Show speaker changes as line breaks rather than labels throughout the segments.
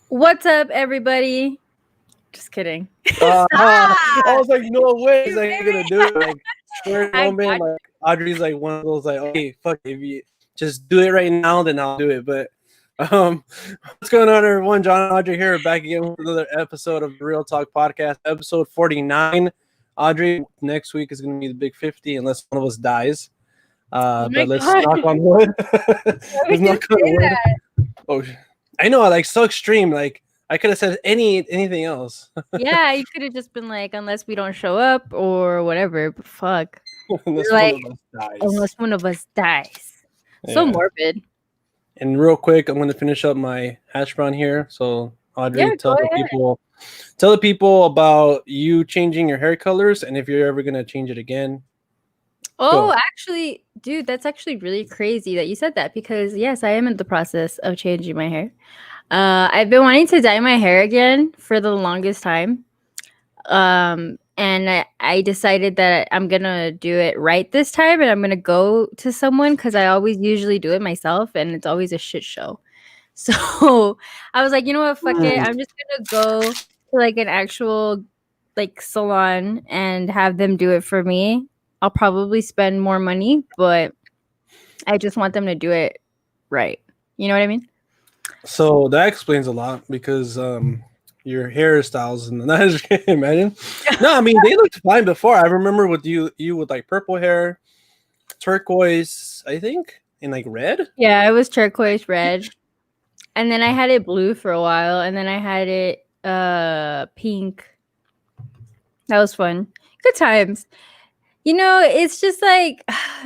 What's up, everybody? Just kidding.
I
Stop!
was like, no way is
You
I
made
gonna
me.
do it. Like spur
I
moment,
got
like Audrey's like one of those like, okay, fuck it, if you just do it right now, then I'll do it. But um, what's going on, everyone? John and Audrey here, back again with another episode of the Real Talk Podcast, episode 49. Audrey, next week is gonna be the big 50, unless one of us dies.
Oh my
But let's
god!
knock on wood.
Why would
Let's
you
knock on
say
wood.
that?
Oh, I know, like so extreme. Like I could have said anything else.
Yeah, you could have just been like, unless we don't show up or whatever. But fuck,
Unless
you're
one
like,
of us dies.
unless one of us dies. So
Yeah.
morbid.
And real quick, I'm going to finish up my hash brown here. So
Yeah,
Audrey,
go ahead.
tell the people about you changing your hair colors, and if you're ever going to change it again.
Oh,
Go.
actually, dude, that's actually really crazy that you said that because yes, I am in the process of changing my hair. I've been wanting to dye my hair again for the longest time. And I decided that I'm gonna do it right this time, and I'm gonna go to someone because I always usually do it myself, and it's always a shit show. So I was like, you know what, fuck it.
Hmm.
I'm just gonna go to like an actual like salon and have them do it for me. I'll probably spend more money, but I just want them to do it right. You know what I mean?
So that explains a lot because your hairstyles and I just can't imagine. No, I mean they looked fine before. I remember with you with like purple hair, turquoise, I think, and like red.
Yeah, it was turquoise red. And then I had it blue for a while, and then I had it pink. That was fun. Good times. You know, it's just like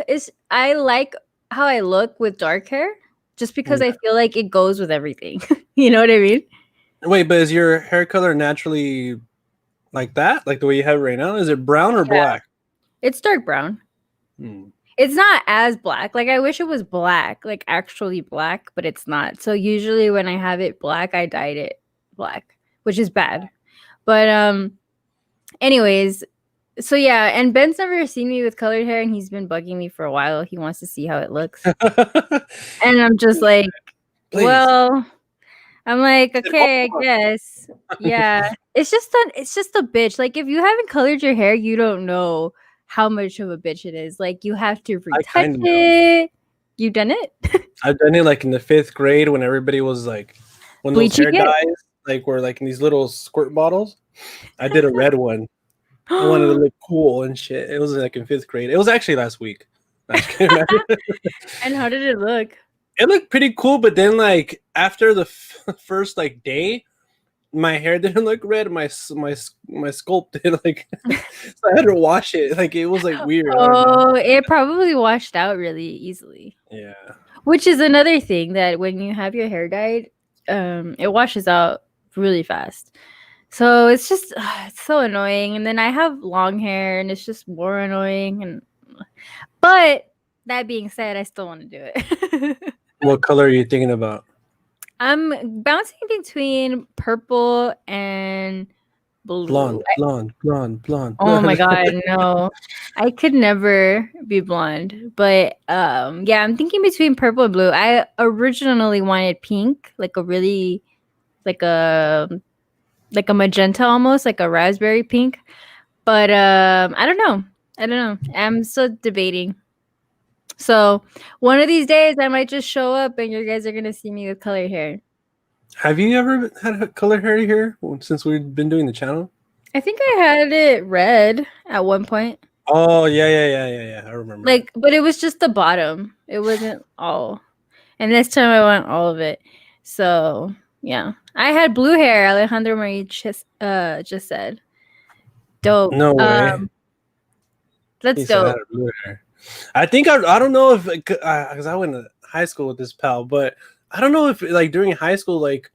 it's I like how I look with dark hair just because
Yeah.
I feel like it goes with everything. You know what I mean?
Wait, but is your hair color naturally like that? Like the way you have it right now? Is it brown or
Yeah.
black?
It's dark brown.
Hmm.
It's not as black. Like I wish it was black, like actually black, but it's not. So usually when I have it black, I dyed it black, which is bad. But anyways, so yeah, and Ben's never seen me with colored hair and he's been bugging me for a while. He wants to see how it looks. And I'm just like,
Please.
well, I'm like,
Said, "Hold
okay, I
on."
guess. Yeah. It's just a bitch. Like if you haven't colored your hair, you don't know how much of a bitch it is. Like you have to
I
retouch
kind of know.
it. You done it?
I've done it like in the fifth grade when everybody was like, when those
Bleaching
hair
it?
dyes like were like in these little squirt bottles. I did a red one. I wanted to look cool and shit. It was like in fifth grade. It was actually last week.
And how did it look?
It looked pretty cool, but then like after the first like day, my hair didn't look red. My sculpt did like, so I had to wash it. Like it was like weird. I don't know.
Oh, it probably washed out really easily.
Yeah.
Which is another thing that when you have your hair dyed, it washes out really fast. So it's just it's so annoying. And then I have long hair and it's just more annoying. And but that being said, I still want to do it.
What color are you thinking about?
I'm bouncing between purple and blue.
Blonde, blonde, blonde, blonde.
Oh my god, no. I could never be blonde. But yeah, I'm thinking between purple and blue. I originally wanted pink, like a really like a like a magenta almost, like a raspberry pink. But I don't know. I don't know. I'm still debating. So one of these days I might just show up and you guys are gonna see me with colored hair.
Have you ever had colored hair here since we've been doing the channel?
I think I had it red at one point.
Oh yeah. I remember.
Like, but it was just the bottom. It wasn't all. And this time I want all of it. So yeah, I had blue hair. Alejandro Marie just said, "Dope."
No way.
That's
He said I
dope.
had blue hair. I think I don't know if because I went to high school with this pal, but I don't know if like during high school like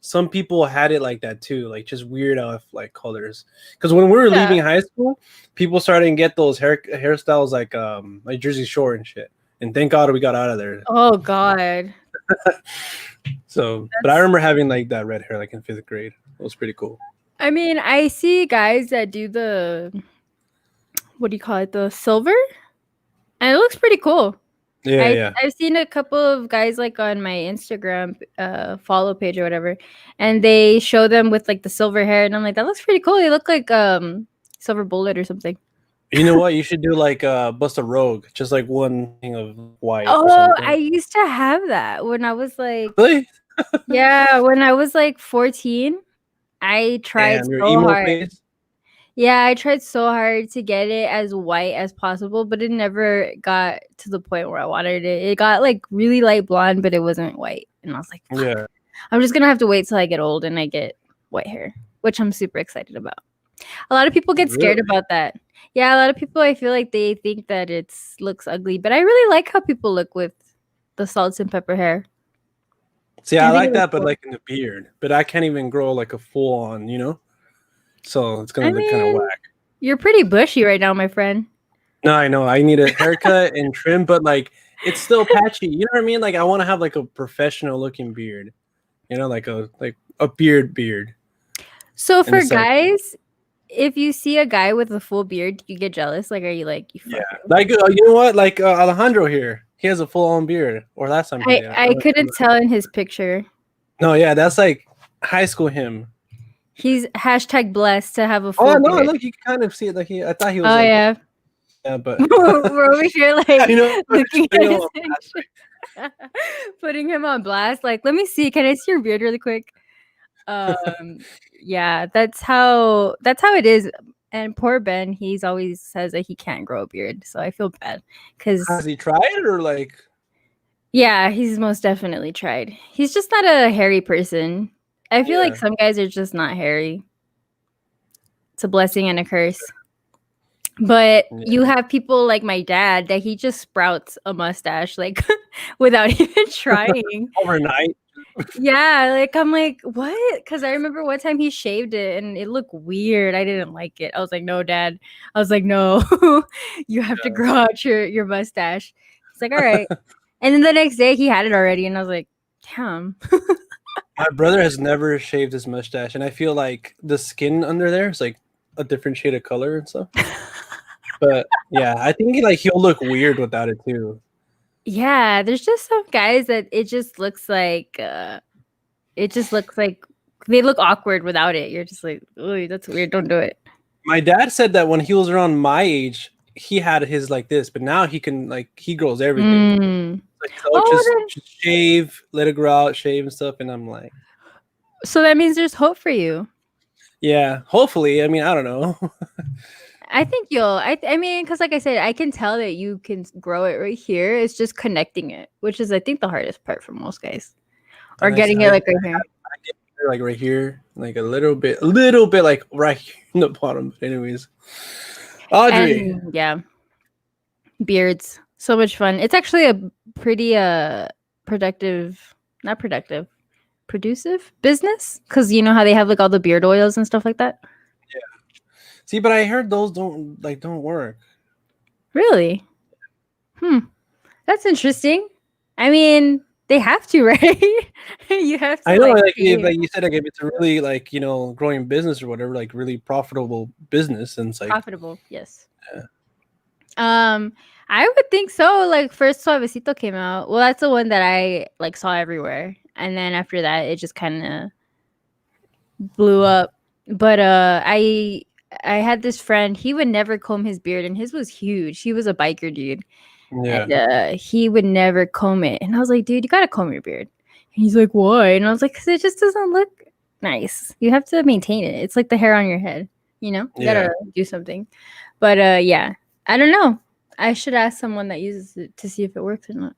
some people had it like that too, like just weird off like colors. Because when we were
Yeah.
leaving high school, people started to get those hairstyles like Jersey Shore and shit. And thank God we got out of there.
Oh God.
So, but I remember having like that red hair like in fifth grade. It was pretty cool.
I mean, I see guys that do the what do you call it? The silver, and it looks pretty cool.
Yeah.
I've seen a couple of guys like on my Instagram follow page or whatever, and they show them with like the silver hair, and I'm like, that looks pretty cool. They look like Silver Bullet or something.
You know what? You should do like Bust a Rogue, just like one thing of white or
Oh, I
something.
used to have that when I was like,
Really?
yeah, when I was like 14. I tried
Damn, your
so
emo
hard.
phase.
Yeah, I tried so hard to get it as white as possible, but it never got to the point where I wanted it. It got like really light blonde, but it wasn't white. And I was like, fuck.
Yeah.
I'm just gonna have to wait till I get old and I get white hair, which I'm super excited about. A lot of people get scared
Really?
about that. Yeah, a lot of people I feel like they think that it's looks ugly, but I really like how people look with the salts and pepper hair.
See,
I
I
think it
like
looks
that, but
cool.
like in the beard. But I can't even grow like a full on, you know? So it's gonna
I
look kind of
mean,
whack.
you're pretty bushy right now, my friend.
No, I know. I need a haircut and trim, but like it's still patchy. You know what I mean? Like I want to have like a professional looking beard. You know, like a beard.
So
And
for
it's like,
guys, if you see a guy with a full beard, do you get jealous? Like, are you like, you
yeah.
fucking?
Like you know what? Like Alejandro here. He has a full on beard. Or last time he did.
I couldn't tell in his picture.
No, yeah, that's like high school him.
He's hashtag blessed to have a
Oh
full
no,
beard.
look, you can kind of see it. Like I thought he was
Oh
like,
yeah,
but
we're over here like
you know,
looking
you
at his
know,
picture, putting him on blast. Like, let me see. Can I see your beard really quick? Yeah, that's how it is. And poor Ben, he's always says that he can't grow a beard, so I feel bad because
has he tried or like?
yeah, he's most definitely tried. He's just not a hairy person. I feel like
Yeah.
some guys are just not hairy. It's a blessing and a curse. But you have people like my dad that he just sprouts a mustache like without even trying.
Overnight.
Yeah, like I'm like, what? Because I remember one time he shaved it and it looked weird. I didn't like it. I was like, no, Dad. I was like, no, you have to grow out your mustache. He's like, all right. And then the next day he had it already, and I was like, damn.
My brother has never shaved his mustache, and I feel like the skin under there is like a different shade of color and stuff. But yeah, I think he'll look weird without it too.
Yeah, there's just some guys that it just looks like they look awkward without it. You're just like, oh, that's weird. Don't do it.
My dad said that when he was around my age, he had his like this, but now he can he grows everything. Like, just shave, let it grow out, shave and stuff. And I'm like,
so that means there's hope for you.
Yeah, hopefully. I mean, I don't know.
I think you'll. I mean, because like I said, I can tell that you can grow it right here. It's just connecting it, which is I think the hardest part for most guys, or getting it like right here.
I get it like right here, like a little bit, like right here in the bottom. But anyways, Audrey,
and, yeah, beards, so much fun. It's actually a pretty productive, not productive, producive business because you know how they have like all the beard oils and stuff like that.
Yeah. See, but I heard those don't work.
Really? That's interesting. I mean, they have to, right? You have to.
I know, like you said, like if it's a really growing business or whatever, like really profitable business, and it's like
profitable. Yes. Yeah. I would think so. Like first Suavecito came out. Well, that's the one that I like saw everywhere, and then after that, it just kind of blew up. But I had this friend. He would never comb his beard, and his was huge. He was a biker dude.
Yeah.
And he would never comb it. And I was like, dude, you gotta comb your beard. And he's like, why? And I was like, because it just doesn't look nice. You have to maintain it. It's like the hair on your head, you know? You gotta do something. But yeah, I don't know. I should ask someone that uses it to see if it works or not.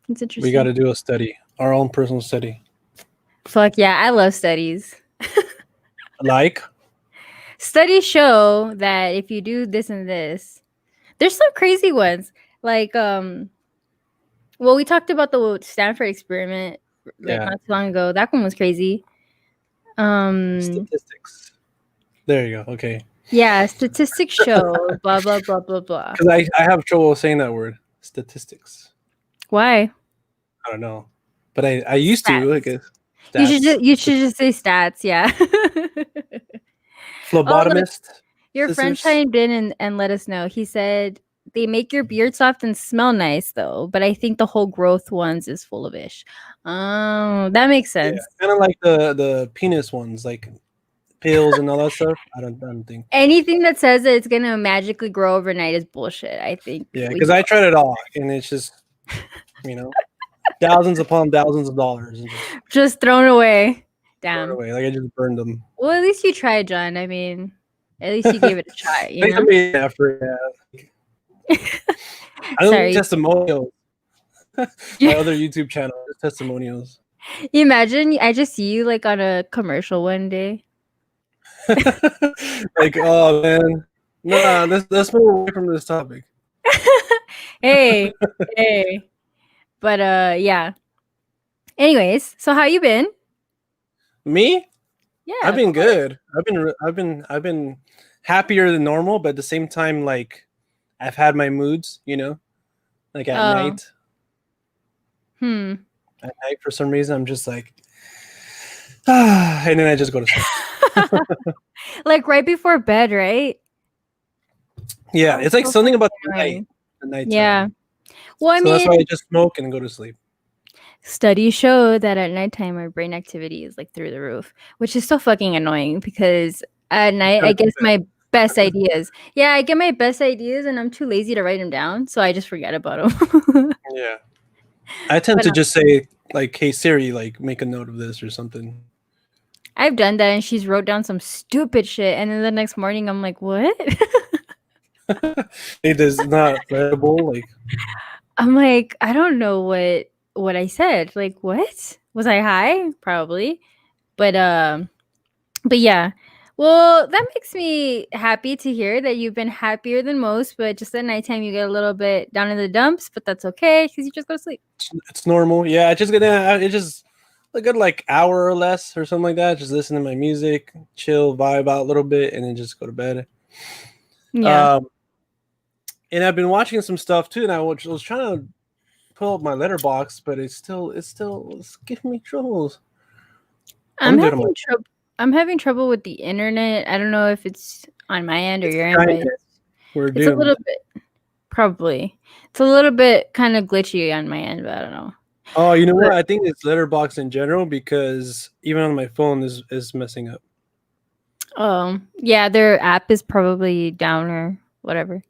It's interesting.
We gotta do a study, our own personal study.
Fuck yeah, I love studies.
Like?
Studies show that if you do this and this, there's some crazy ones. Like, well, we talked about the Stanford experiment not too long ago. That one was crazy.
Statistics. There you go. Okay.
Yeah, statistics show blah blah blah blah blah.
Because I have trouble saying that word. Statistics.
Why?
I don't know, but I used to. I guess.
You should just say stats. Yeah.
Phlebotomist.
Your friend chimed in and let us know. He said They make your beard soft and smell nice though, but I think the whole growth ones is full of ish. Oh, that makes
Yeah,
sense.
kind of like the penis ones, like pills and all that stuff. I don't think.
Anything that says that it's gonna magically grow overnight is bullshit. I think
Yeah,
we
because
can
I tried it all, and it's just, you know, thousands upon thousands of dollars and
just thrown away.
thrown
Damn.
away. Like I just burned them.
Well, at least you tried, John. I mean, at least you gave it a try, you
Thanks
know?
for me effort. Yeah. I don't need
Sorry.
testimonials. My other YouTube channel is testimonials.
You imagine I just see you like on a commercial one day.
Like, oh man, nah, let's move away from this topic.
Hey, hey. But yeah. Anyways, so how you been?
Me,
Yeah,
I've
of
been
course.
good. I've been happier than normal, but at the same time, like I've had my moods, like at
Oh.
night.
Hmm.
At night, for some reason, I'm just like, and then I just go to sleep.
Like right before bed, right?
Yeah,
Oh,
it's like
so
something about the
annoying.
night, the nighttime.
Yeah. Well, I
So that's
mean,
why I just smoke and go to sleep.
studies show that at nighttime our brain activity is like through the roof, which is so fucking annoying because at night I
Gotta go
guess
to bed.
my best ideas. Yeah, I get my best ideas and I'm too lazy to write them down, so I just forget about them.
Yeah, I tend to just say like, "Hey Siri, like make a note of this or something."
I've done that and she's wrote down some stupid shit and then the next morning I'm like, "What?"
It is not readable. Like,
I'm like, "I don't know what I said. Like, what? Was I high? Probably." But yeah. Well, that makes me happy to hear that you've been happier than most, but just at nighttime you get a little bit down in the dumps, but that's okay because you just go to sleep.
it's normal. Yeah, it just a good like hour or less or something like that. Just listen to my music, chill, vibe out a little bit, and then just go to bed.
Yeah.
And I've been watching some stuff too, and I was trying to pull up my letterbox, but it's giving me troubles.
I'm
I'm good on my
having trouble. I'm having trouble with the internet. I don't know if it's on my end or your end, but
Skynet. We're
it's a
doomed.
little bit probably. It's a little bit kind of glitchy on my end, but I don't know.
Oh, you know
But
what? I think it's letterbox in general because even on my phone is messing up.
yeah, their app is probably down or whatever.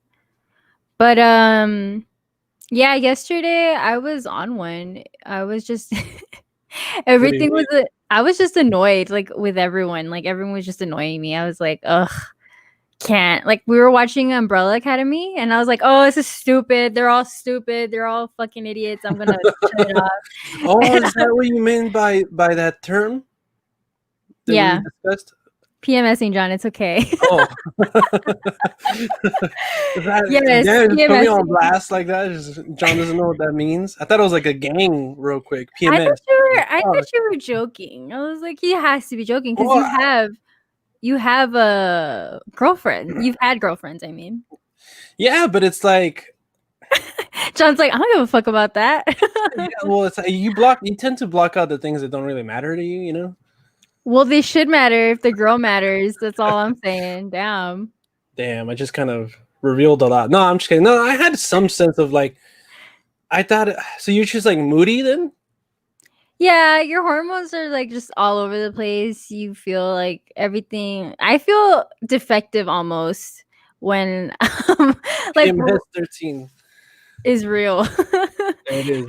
But yeah, yesterday I was on one. I was just
What do you
everything
mean?
was I was just annoyed like with everyone. Like everyone was just annoying me. I was like, "Ugh, can't." Like we were watching Umbrella Academy and I was like, "Oh, this is stupid. They're all stupid. They're all fucking idiots. I'm going to shut it
Oh,
off."
is that what you meant by that term that we
Yeah,
discussed?
PMSing John, it's okay.
Oh,
Yes,
just put me on
PMSing.
blast like that. John doesn't know what that means. I thought it was like a gang, real quick.
I thought
PMS.
I
Oh,
thought you were joking. I was like, he has to be joking because
well,
you have a girlfriend. You've had girlfriends, I mean.
yeah, but it's like,
John's like, I don't give a fuck about that.
yeah, well, it's like you tend to block out the things that don't really matter to you, you know?
Well, they should matter if the girl matters. That's all I'm saying. Damn.
Damn, I just kind of revealed a lot. No, I'm just kidding. No, I had some sense of like, I thought, so you're just like moody then?
Yeah, your hormones are like just all over the place. You feel like everything. I feel defective almost when like
PMS 13.
is real.
It is.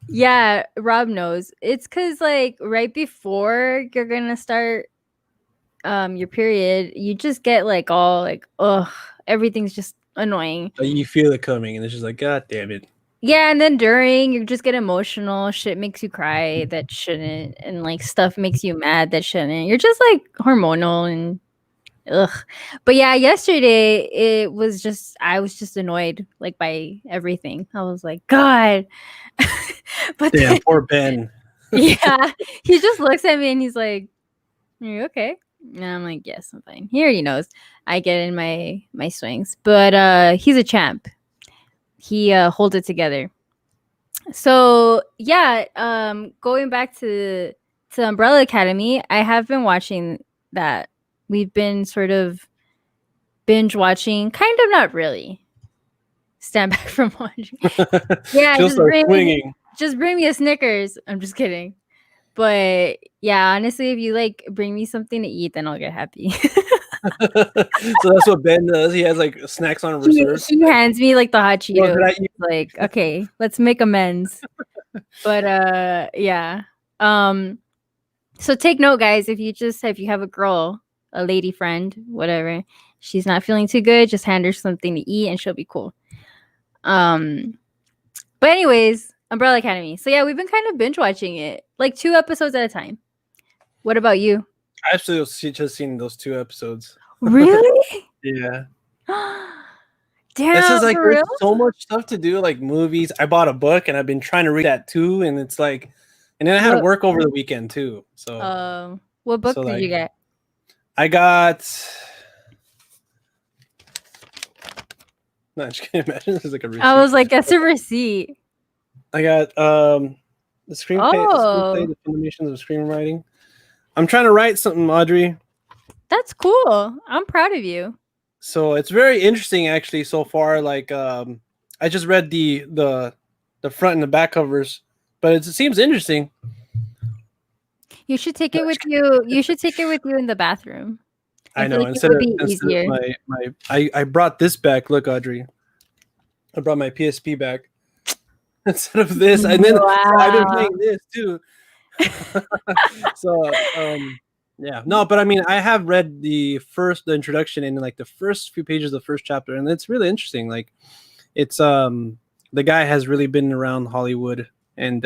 Yeah, Rob knows. It's cuz like right before you're going to start your period, you just get like all like ugh, everything's just annoying.
You feel it coming, and it's just like, God damn it.
Yeah, and then during you just get emotional, shit makes you cry that shouldn't, and like stuff makes you mad that shouldn't. You're just like hormonal and ugh. But yeah, yesterday it was just I was just annoyed like by everything. I was like, God. But
Damn,
then,
poor Ben.
yeah, he just looks at me and he's like, "Are you okay?" And I'm like, "Yes, I'm fine." He already knows I get in my swings, but he's a champ. He holds it together. So yeah, going back to Umbrella Academy, I have been watching that. We've been sort of binge watching, kind of not really. stand back from watching. Yeah,
She'll start swinging.
just bring me a Snickers. I'm just kidding. But yeah, honestly, if you like bring me something to eat, then I'll get happy.
So that's what Ben does. He has like snacks on reserve.
He hands me like the hot Cheetos.
Well,
Like, okay, let's make amends. But yeah. So take note, guys, if you have a girl, a lady friend, whatever, she's not feeling too good, just hand her something to eat and she'll be cool. But anyways, Umbrella Academy. So yeah, we've been kind of binge watching it, like 2 episodes at a time. What about you?
I've still just seen those 2 episodes.
Really?
Yeah.
Damn,
This is like
for
there's
real?
so much stuff to do, like movies. I bought a book and I've been trying to read that too, and it's like, and then I had to work over the weekend too. So
what book
so,
did
like,
you get?
I got. No, I just can't imagine this is like a receipt.
I was like, that's a receipt.
I got the screenplay,
Oh.
the Fundations of Screenwriting. I'm trying to write something, Audrey.
That's cool. I'm proud of you.
So it's very interesting, actually, so far. Like, I just read the front and the back covers, but it seems interesting.
You should take it with you. You should take it with you in the bathroom.
I know.
Like
instead of
easier.
I brought this back. Look, Audrey, I brought my PSP back instead of this, and then so I've been playing this too. So yeah, no, but I mean, I have read the introduction and like the first few pages of the first chapter, and it's really interesting. Like, it's the guy has really been around Hollywood, and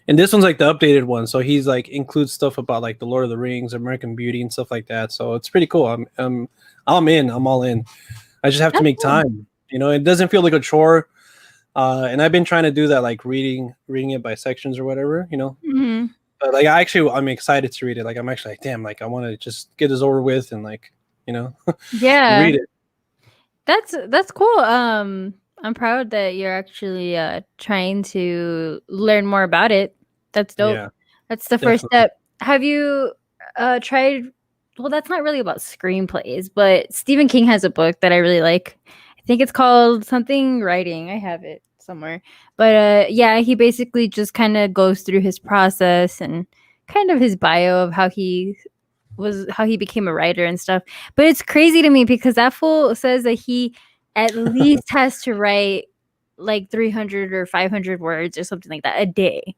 this one's like the updated one, so he's like includes stuff about like the Lord of the Rings, American Beauty, and stuff like that. So it's pretty cool. I'm all in. I just have to make time. You know, it doesn't feel like a chore. And I've been trying to do that, like reading it by sections or whatever, you know.
Mm-hmm.
But like, I'm excited to read it. Like, I'm actually like, damn, like I want to just get this over with and like, you know,
yeah,
read it.
That's cool. I'm proud that you're actually trying to learn more about it. That's dope. Yeah, that's the first step. Have you tried? Well, that's not really about screenplays, but Stephen King has a book that I really like. I think it's called something writing. I have it somewhere. But yeah, he basically just kind of goes through his process and kind of his bio of how he became a writer and stuff. But it's crazy to me because that fool says that he at least has to write like 300 or 500 words or something like that a day.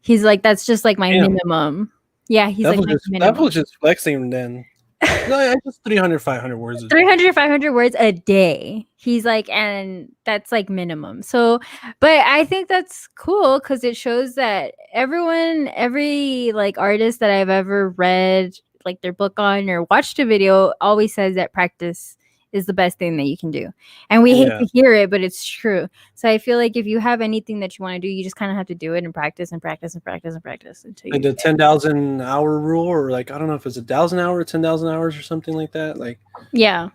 He's like, that's just like my minimum. Yeah, he's like,
that was just flexing then. No, I just 300, 500 words.
300, 500 words a day. He's like, and that's like minimum. So, but I think that's cool because it shows that every like artist that I've ever read like their book on or watched a video always says that practice is the best thing that you can do. And we hate to hear it, but it's true. So I feel like if you have anything that you want to do, you just kind of have to do it and practice and practice and practice and practice until
like the 10,000 hour rule, or like, I don't know if it's 1,000 hours or 10,000 hours or something like that. Like,
yeah,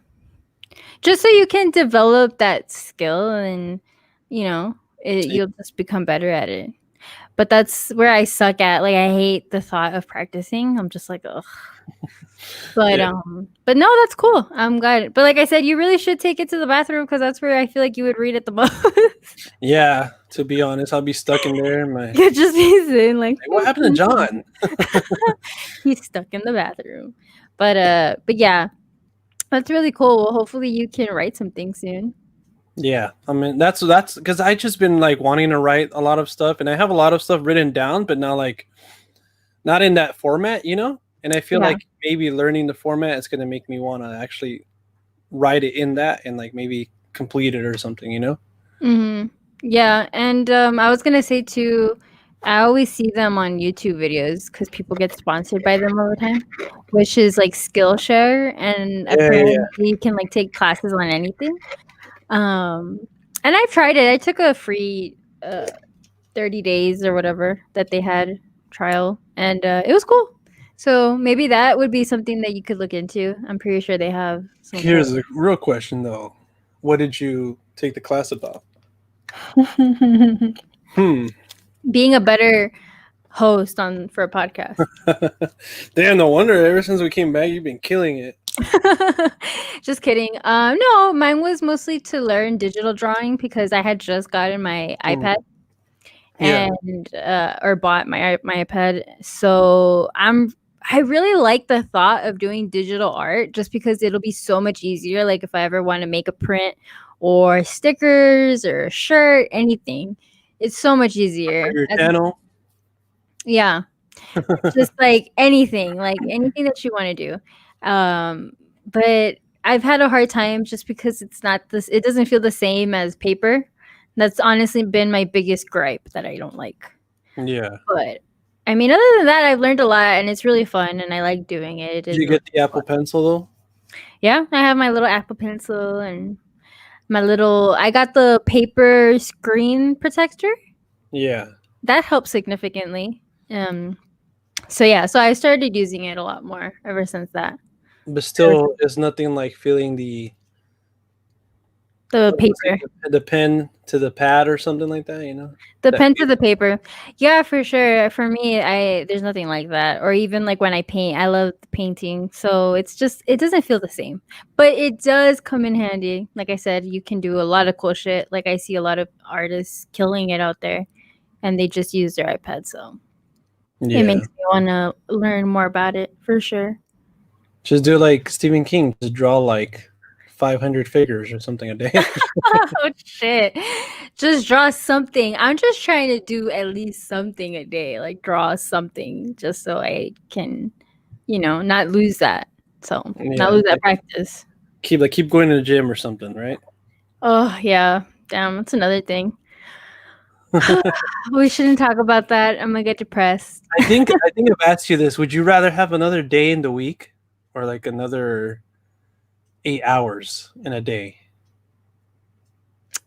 just so you can develop that skill and, you know, you'll just become better at it. But that's where I suck at. Like, I hate the thought of practicing. I'm just like, ugh. But but no, that's cool. I'm glad. But like I said, you really should take it to the bathroom because that's where I feel like you would read it the most.
Yeah, to be honest, I'll be stuck in there.
You'd just be sitting like,
what happened to John?
He's stuck in the bathroom. But yeah, that's really cool. Well, hopefully you can write something soon.
Yeah, I mean that's because I just been like wanting to write a lot of stuff, and I have a lot of stuff written down, but not in that format, you know. And I feel like maybe learning the format is going to make me want to actually write it in that and like maybe complete it or something, you know?
Mm-hmm. Yeah. And I was going to say too, I always see them on YouTube videos because people get sponsored by them all the time, which is like Skillshare. And apparently you can like take classes on anything. And I've tried it. I took a free 30 days or whatever that they had trial, and it was cool. So maybe that would be something that you could look into. I'm pretty sure they have.
Here's a real question, though. What did you take the class about?
Being a better host for a podcast.
Damn, no wonder. Ever since we came back, you've been killing it.
Just kidding. No, mine was mostly to learn digital drawing because I had just gotten my
Mm,
iPad
yeah,
and or bought my iPad. So I really like the thought of doing digital art just because it'll be so much easier. Like if I ever want to make a print or stickers or a shirt, anything, it's so much
for
easier.
your channel.
Yeah, just like anything that you want to do. But I've had a hard time just because it's not this. It doesn't feel the same as paper. That's honestly been my biggest gripe that I don't like.
Yeah.
But I mean, other than that, I've learned a lot and it's really fun and I like doing it. It
Did
is
you
really
get the
fun.
Apple Pencil though?
Yeah, I have my little Apple Pencil and my little. I got the paper screen protector.
Yeah,
That helps significantly. So yeah, so I started using it a lot more ever since that.
but
Ever
still,
since
it's nothing like feeling the
the
what was it,
paper.
the pen to the pad or something like that. You know
The
that.
pen to the paper. Yeah, for sure. For me, I there's nothing like that. Or even like when I paint, I love painting. So it's just it doesn't feel the same. But it does come in handy. Like I said, you can do a lot of cool shit. Like I see a lot of artists killing it out there and they just use their iPad. So it
Yeah,
makes me want to learn more about it for sure.
just do like Stephen King. Just draw like 500 figures or something a day.
Oh shit. Just draw something. I'm just trying to do at least something a day, like draw something just so I can, not lose that. So, not
Yeah,
lose that practice.
keep going to the gym or something, right?
Oh, yeah. Damn, that's another thing. We shouldn't talk about that. I'm gonna get depressed.
I think I've asked you this. Would you rather have another day in the week or like another 8 hours in a day?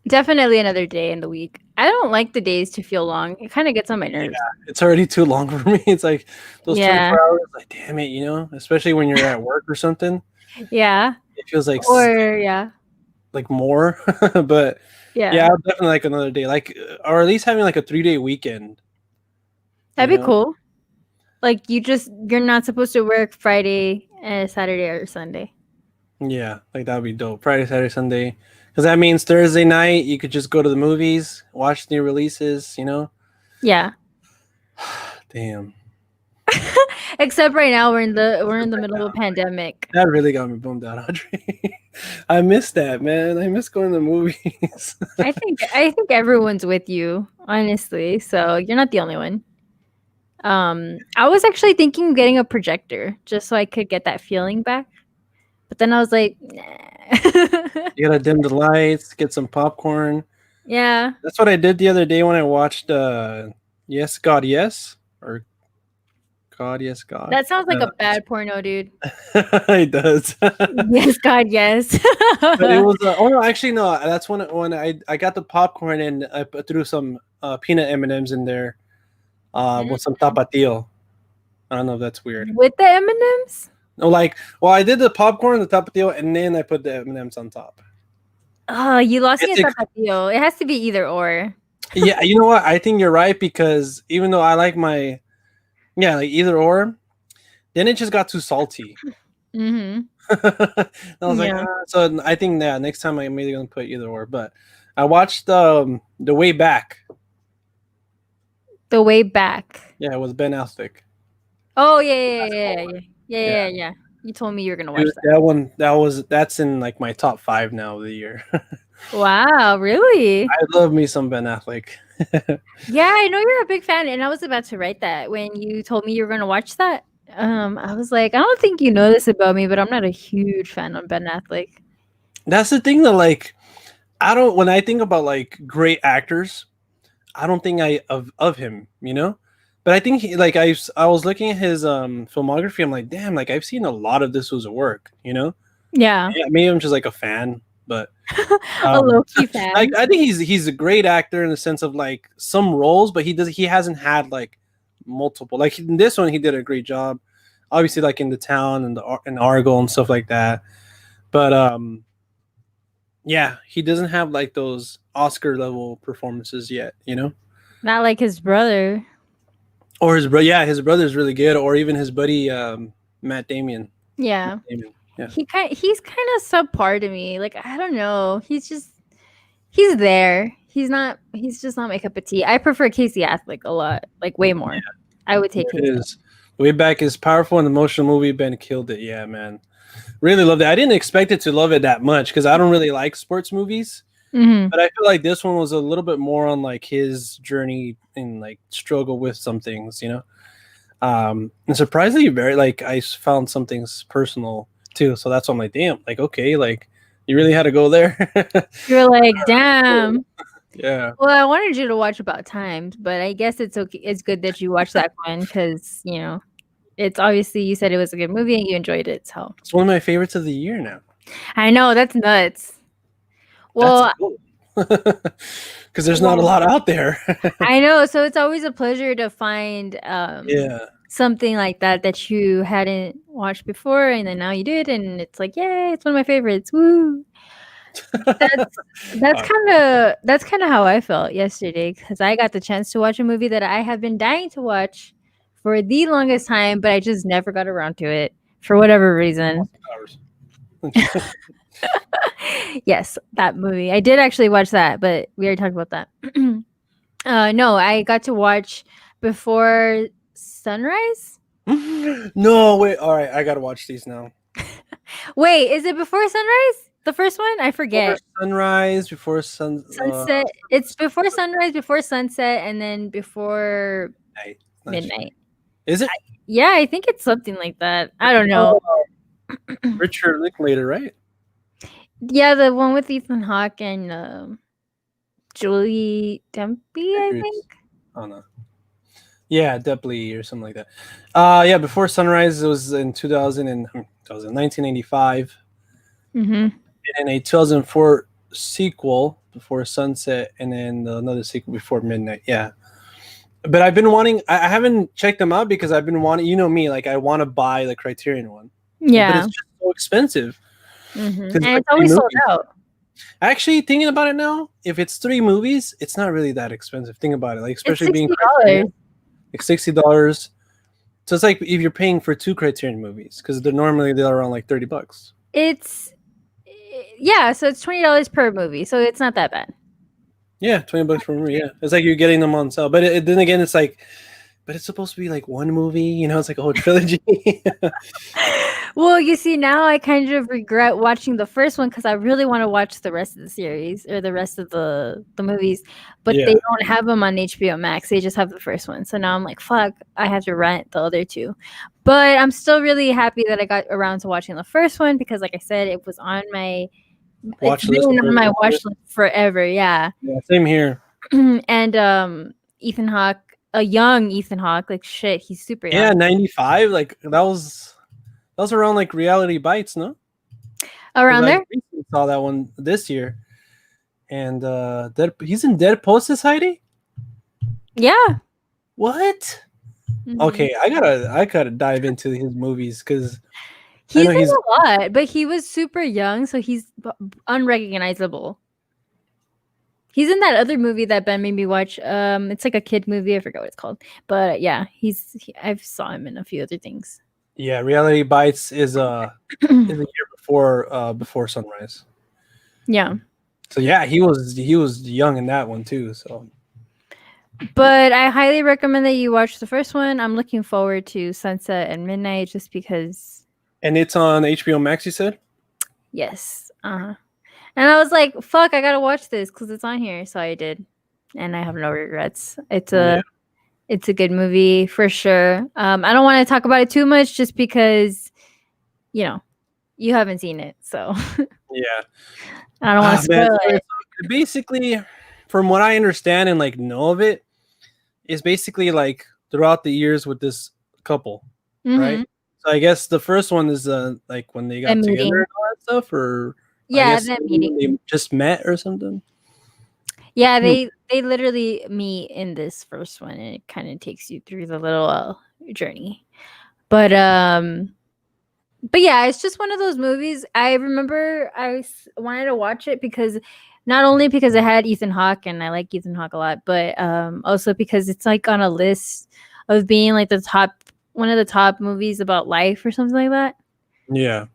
Definitely another day in the week. I don't like the days to feel long. It kind of gets on my
Yeah,
nerves.
it's already too long for me. It's like those
Yeah.
24 hours, like damn it, especially when you're at work or something.
Yeah.
It feels
Or yeah.
like more. But yeah,
Yeah.
I would definitely like another day. Like or at least having like a 3-day weekend, you
That'd be
know?
cool. Like you're not supposed to work Friday and Saturday or Sunday.
Yeah, like that would be dope. Friday, Saturday, Sunday. Because that means Thursday night you could just go to the movies, watch new releases.
Yeah.
Damn.
Except right now we're in the middle of a pandemic.
That really got me bummed out, Audrey. I miss that, man. I miss going to the movies.
I think everyone's with you, honestly. So you're not the only one. I was actually thinking of getting a projector just so I could get that feeling back. But then I was like, nah.
You gotta dim the lights, get some popcorn.
Yeah.
That's what I did the other day when I watched Yes God Yes or God Yes God.
That sounds like a bad porno, dude.
It does.
Yes, God, yes.
But it was oh no, actually no, that's when I got the popcorn and I threw some peanut M&Ms in there with some tapatio. I don't know if that's weird.
With the M&Ms?
No, like, well, I did the popcorn, the tapatio, and then I put the M&Ms on top.
Oh, you lost me
It's
at tapatio. It has to be either or.
yeah, you know what? I think you're right because even though I like like either or, then it just got too salty.
Mm-hmm.
I was like,
Yeah.
so I think that next time I'm maybe gonna put either or. But I watched the Way Back.
The Way Back.
Yeah, it was Ben Affleck.
Oh, yeah.
Yeah,
Yeah. You told me you were gonna watch
dude,
that.
that one that's in like my top 5 now of the year.
Wow, really?
I love me some Ben Affleck.
Yeah, I know you're a big fan, and I was about to write that when you told me you were gonna watch that. I was like, I don't think you know this about me, but I'm not a huge fan of Ben Affleck.
That's the thing that like I don't when I think about like great actors, I don't think I of him. But I think he like I was looking at his filmography. I'm like, damn, like I've seen a lot of this was work.
Yeah,
Yeah, maybe I'm just like a fan, but
a
um,
low key fan.
I think he's a great actor in the sense of like some roles, but he hasn't had like multiple. Like in this one, he did a great job. Obviously, like in The Town and Argo and stuff like that. But yeah, he doesn't have like those Oscar level performances yet.
Not like his brother.
Or his brother, yeah, his brother's really good, or even his buddy Matt Damon.
Yeah.
Damon. Yeah.
he's kind of subpar to me. Like I don't know. He's there. He's just not my cup of tea. I prefer Casey Affleck a lot, like way more. I would take
It
Casey.
is. Way Back is powerful and emotional movie. Ben killed it. Yeah, man. Really loved it. I didn't expect it to love it that much because I don't really like sports movies.
Mm-hmm.
But I feel like this one was a little bit more on like his journey and like struggle with some things, you know. And surprisingly, very like I found some things personal too. So that's why I'm like, damn, like okay, like you really had to go there.
You're like, damn.
Yeah.
Well, I wanted you to watch About Time, but I guess it's okay. It's good that you watched that one because it's obviously you said it was a good movie and you enjoyed it. So
It's one of my favorites of the year now.
I know that's nuts. Well,
That's cool. Because there's not a lot out there.
I know. So it's always a pleasure to find
Yeah.
something like that you hadn't watched before, and then now you did, and it's like, yay! It's one of my favorites. Woo! That's kind of how I felt yesterday because I got the chance to watch a movie that I have been dying to watch for the longest time, but I just never got around to it for whatever reason. Yes, that movie. I did actually watch that, but we already talked about that. No, I got to watch Before Sunrise.
No, wait. All right, I gotta watch these now.
Wait, is it Before Sunrise? The first one? I forget.
Before sunrise, before
Sunset. It's Before Sunrise, Before Sunset, and then Before
night.
Midnight.
Is it?
Yeah, I think it's something like that. I don't know.
Richard Linklater, right?
Yeah, the one with Ethan Hawke and Julie Tempe, I think.
Oh no. Yeah, Depley or something like that. Yeah, Before Sunrise was in 1985.
Mm-hmm.
And then a 2004 sequel, Before Sunset, and then another sequel, Before Midnight. Yeah. But I've been wanting, I haven't checked them out because I've been wanting, you know me, like I want to buy the Criterion one.
Yeah.
But it's just so expensive.
Mm-hmm. And it's always sold out.
Actually, thinking about it now, if it's 3 movies, it's not really that expensive. Think about it. Like, especially being
$60.
like $60. So it's like if you're paying for 2 Criterion movies, because they're around like $30.
So it's $20 per movie, so it's not that bad.
Yeah, $20 per movie. Yeah, it's like you're getting them on sale. But then again, it's like, but it's supposed to be like one movie. You know, it's like a whole trilogy.
Well, you see, now I kind of regret watching the first one because I really want to watch the rest of the series or the rest of the movies, but they don't have them on HBO Max. They just have the first one. So now I'm like, fuck, I have to rent the other 2. But I'm still really happy that I got around to watching the first one because, like I said, it was on my watch list forever. Yeah.
Yeah, same here.
And Ethan Hawke, a young Ethan Hawke, like shit, he's super young.
Yeah, 95. Like that was around like Reality Bites, no?
Around there?
I saw that one this year. And he's in Dead Post Society?
Yeah.
What? Mm-hmm. Okay, I gotta dive into his movies because
he's in a lot, but he was super young, so he's unrecognizable. He's in that other movie that Ben made me watch. It's like a kid movie. I forgot what it's called, but yeah, I've saw him in a few other things.
Yeah, Reality Bites is a year before Sunrise.
Yeah.
So yeah, he was young in that one too. So.
But I highly recommend that you watch the first one. I'm looking forward to Sunset and Midnight just because.
And it's on HBO Max, you said?
Yes. And I was like, fuck, I gotta watch this because it's on here. So I did. And I have no regrets. It's a good movie for sure. I don't want to talk about it too much just because, you haven't seen it. So
yeah.
I don't want to spoil it.
Basically, from what I understand and like know of it, is basically like throughout the years with this couple, right? So I guess the first one is like when they got together and all that stuff, or
that meeting.
They just met or something.
Yeah, they literally meet in this first one, and it kind of takes you through the little journey. But yeah, it's just one of those movies. I remember I wanted to watch it because. Not only because it had Ethan Hawke and I like Ethan Hawke a lot, but also because it's like on a list of being like one of the top movies about life or something like that.
Yeah.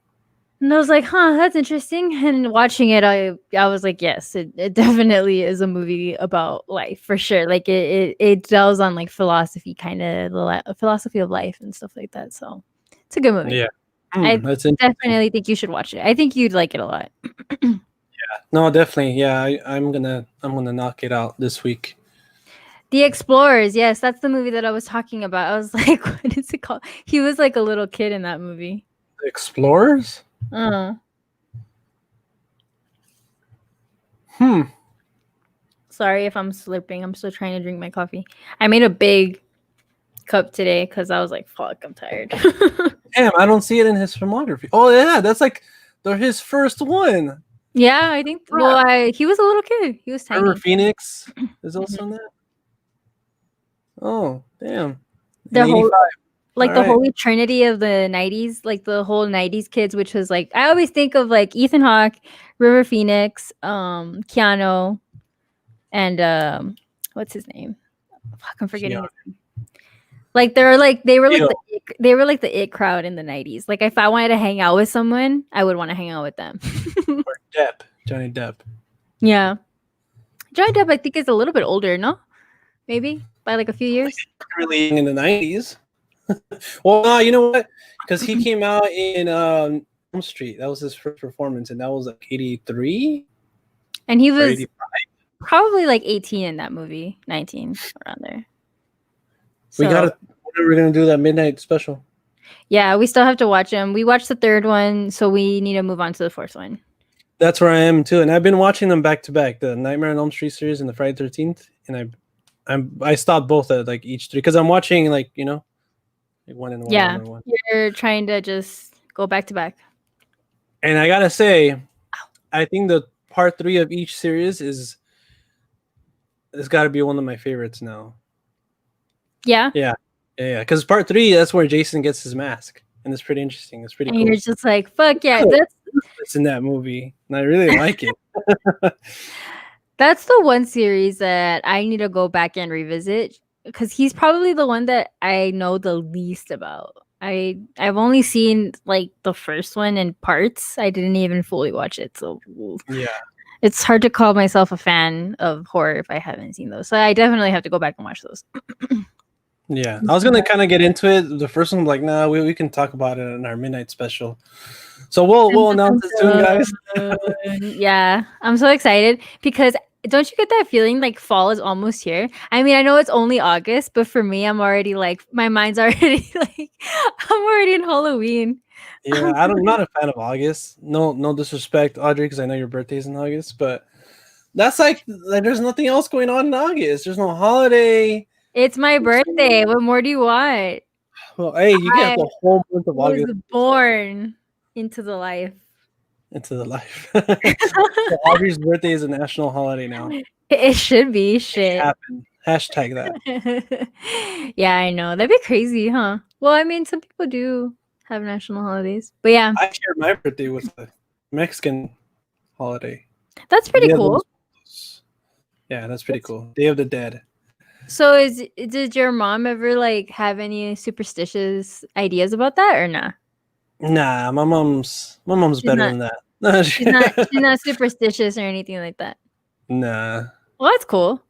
And I was like, huh, that's interesting. And watching it, I was like, yes, it definitely is a movie about life for sure. Like it delves on like philosophy, kind of philosophy of life and stuff like that. So it's a good movie.
Yeah.
I
That's interesting.
definitely think you should watch it. I think you'd like it a lot.
No, definitely. Yeah, I'm gonna knock it out this week.
The Explorers, yes, that's the movie that I was talking about. I was like, what is it called? He was like a little kid in that movie.
Explorers?
Uh,
Hmm.
sorry if I'm slurping. I'm still trying to drink my coffee. I made a big cup today because I was like, fuck, I'm tired.
Damn, I don't see it in his filmography. Oh yeah, that's like his first one.
Yeah, I think. Well, he was a little kid. He was tiny.
River Phoenix is
Mhm.
also in that. Oh damn.
The
In
whole
85.
like
All
the
right.
holy trinity of the 90s, like the whole 90s kids, which was like I always think of like Ethan Hawke, River Phoenix, Keanu, and what's his name? Fuck, I'm forgetting
Keanu.
his name. Like they were like
Keanu.
they were like the it crowd in the 90s. Like if I wanted to hang out with someone, I would want to hang out with them.
Or Depp. Johnny Depp.
Yeah. Johnny Depp I think is a little bit older, no? Maybe by like a few years.
Really young in the 90s. Well, you know what? Because he came out in Elm Street. That was his first performance, and that was like 83
And he
or
was
85.
probably like 18 in that movie, 19 around there. So,
We gotta. When are we gonna do that midnight special?
yeah, we still have to watch them. We watched the third one, so we need to move on to the fourth one.
That's where I am too, and I've been watching them back to back, the Nightmare on Elm Street series and the Friday 13th, and I stopped both at like each three because I'm watching like like one and one,
Yeah,
one and one.
you're trying to just go back to back.
And I gotta say, I think the part 3 of each series is got to be one of my favorites now.
Yeah.
Yeah. Because part 3, that's where Jason gets his mask, and it's pretty interesting. It's pretty
And
cool.
you're just like, fuck yeah,
It's in that movie, and I really like it.
that's the one series that I need to go back and revisit because he's probably the one that I know the least about. I've only seen like the first one in parts. I didn't even fully watch it, so
Yeah.
it's hard to call myself a fan of horror if I haven't seen those. So I definitely have to go back and watch those.
Yeah, I was gonna kind of get into it. The first one, like, nah, we can talk about it in our midnight special. So we'll announce it soon, guys.
Yeah, I'm so excited because don't you get that feeling like fall is almost here? I mean, I know it's only August, but for me, I'm already like my mind's already like I'm already in Halloween.
Yeah, I'm not a fan of August. No disrespect, Audrey, because I know your birthday's in August, but that's like there's nothing else going on in August. There's no holiday.
It's my birthday. What more do you want?
Well, hey, you get the whole month of
Was
August
born into the life.
into the life. So Audrey's birthday is a national holiday now.
It should be shit.
Happen. Hashtag that.
Yeah, I know. That'd be crazy, huh? Well, I mean, some people do have national holidays, but yeah,
I share my birthday with a Mexican holiday.
that's pretty
Dia de
cool.
los Muertos. Yeah, that's pretty cool. Day of the Dead.
So, did your mom ever like have any superstitious ideas about that or not?
Nah, my mom's
She's
better
not-
than that.
She's not superstitious or anything like that.
Nah.
Well, that's cool.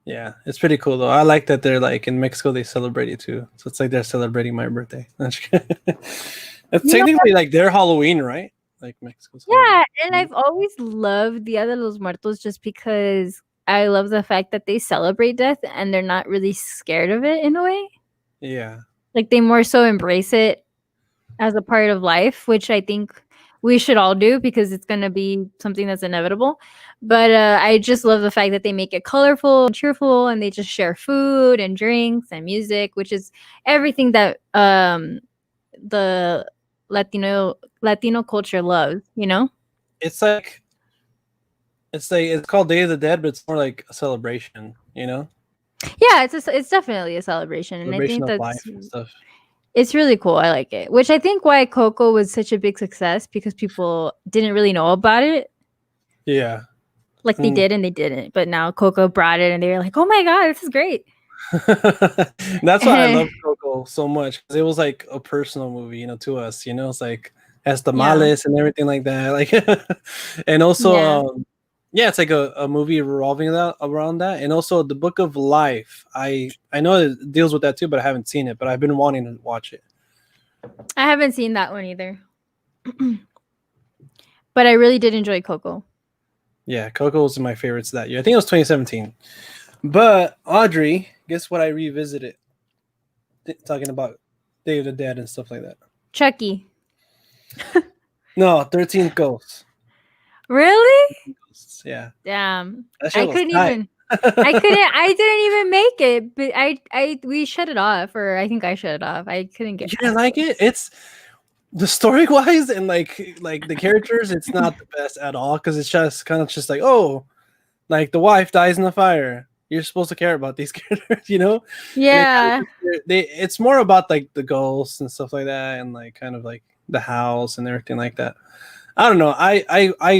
Yeah, it's pretty cool though. I like that they're like in Mexico they celebrate it too. So it's like they're celebrating my birthday. That's technically like their Halloween, right? Like Mexico's
Yeah,
Halloween.
and I've always loved Dia de los Muertos just because I love the fact that they celebrate death and they're not really scared of it in a way.
Yeah.
Like they more so embrace it as a part of life, which I think we should all do because it's going to be something that's inevitable. But I just love the fact that they make it colorful and cheerful and they just share food and drinks and music, which is everything that the Latino culture loves, you know?
It's called Day of the Dead, but it's more like a celebration, you know?
Yeah, it's definitely a celebration, and I
Celebration
think
of
that's
life and stuff.
it's really cool. I like it, which I think why Coco was such a big success because people didn't really know about it.
Yeah.
Like they did and they didn't, but now Coco brought it, and they were like, "Oh my god, this is great!"
That's why I love Coco so much because it was like a personal movie, you know, to us. You know, it's like has
Yeah.
tamales and everything like that. Like, and also,
Yeah.
yeah, it's like a movie revolving around that. And also, The Book of Life. I know it deals with that too, but I haven't seen it. But I've been wanting to watch it.
I haven't seen that one either. But I really did enjoy Coco.
Yeah, Coco was my favorites that year. I think it was 2017. But Audrey, guess what? I revisited talking about Day of the Dead and stuff like that.
Chucky.
No, 13th Ghosts.
Really?
Yeah,
Damn.
that shit
I
was
couldn't
tight.
even I didn't even make it, but we shut it off, or I think I shut it off. I couldn't
You
get
didn't
past
like
it.
it? It's the story wise and like the characters. It's not the best at all because it's just kind of just like, oh, like the wife dies in the fire. You're supposed to care about these characters, you know? And it kind
Yeah.
of it's more about like the ghosts and stuff like that, and like kind of like the house and everything like that. I don't know. I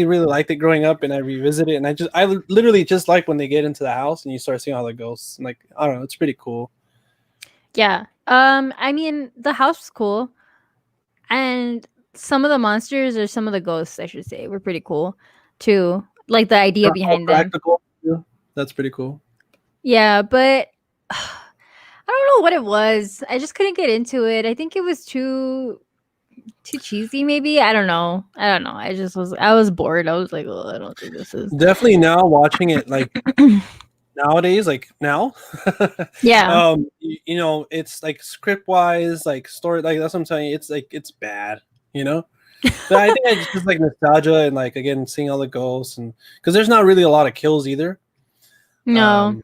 really liked it growing up, and I revisit it, and I literally just like when they get into the house and you start seeing all the ghosts. And like, I don't know, it's pretty cool.
Yeah. I mean, the house was cool, and some of the monsters, or some of the ghosts, I should say, were pretty cool too. Like the idea
All
behind them.
practical. Too. That's pretty cool.
Yeah, but I don't know what it was. I just couldn't get into it. I think it was too cheesy, maybe. I don't know. I was bored. I was like, oh, I don't think this is.
Definitely now watching it like nowadays, like now,
Yeah.
you know, it's like script wise, like story, like that's what I'm telling you. It's like it's bad, you know. But I think it's just like nostalgia and like again seeing all the ghosts and because there's not really a lot of kills either.
No.
Um,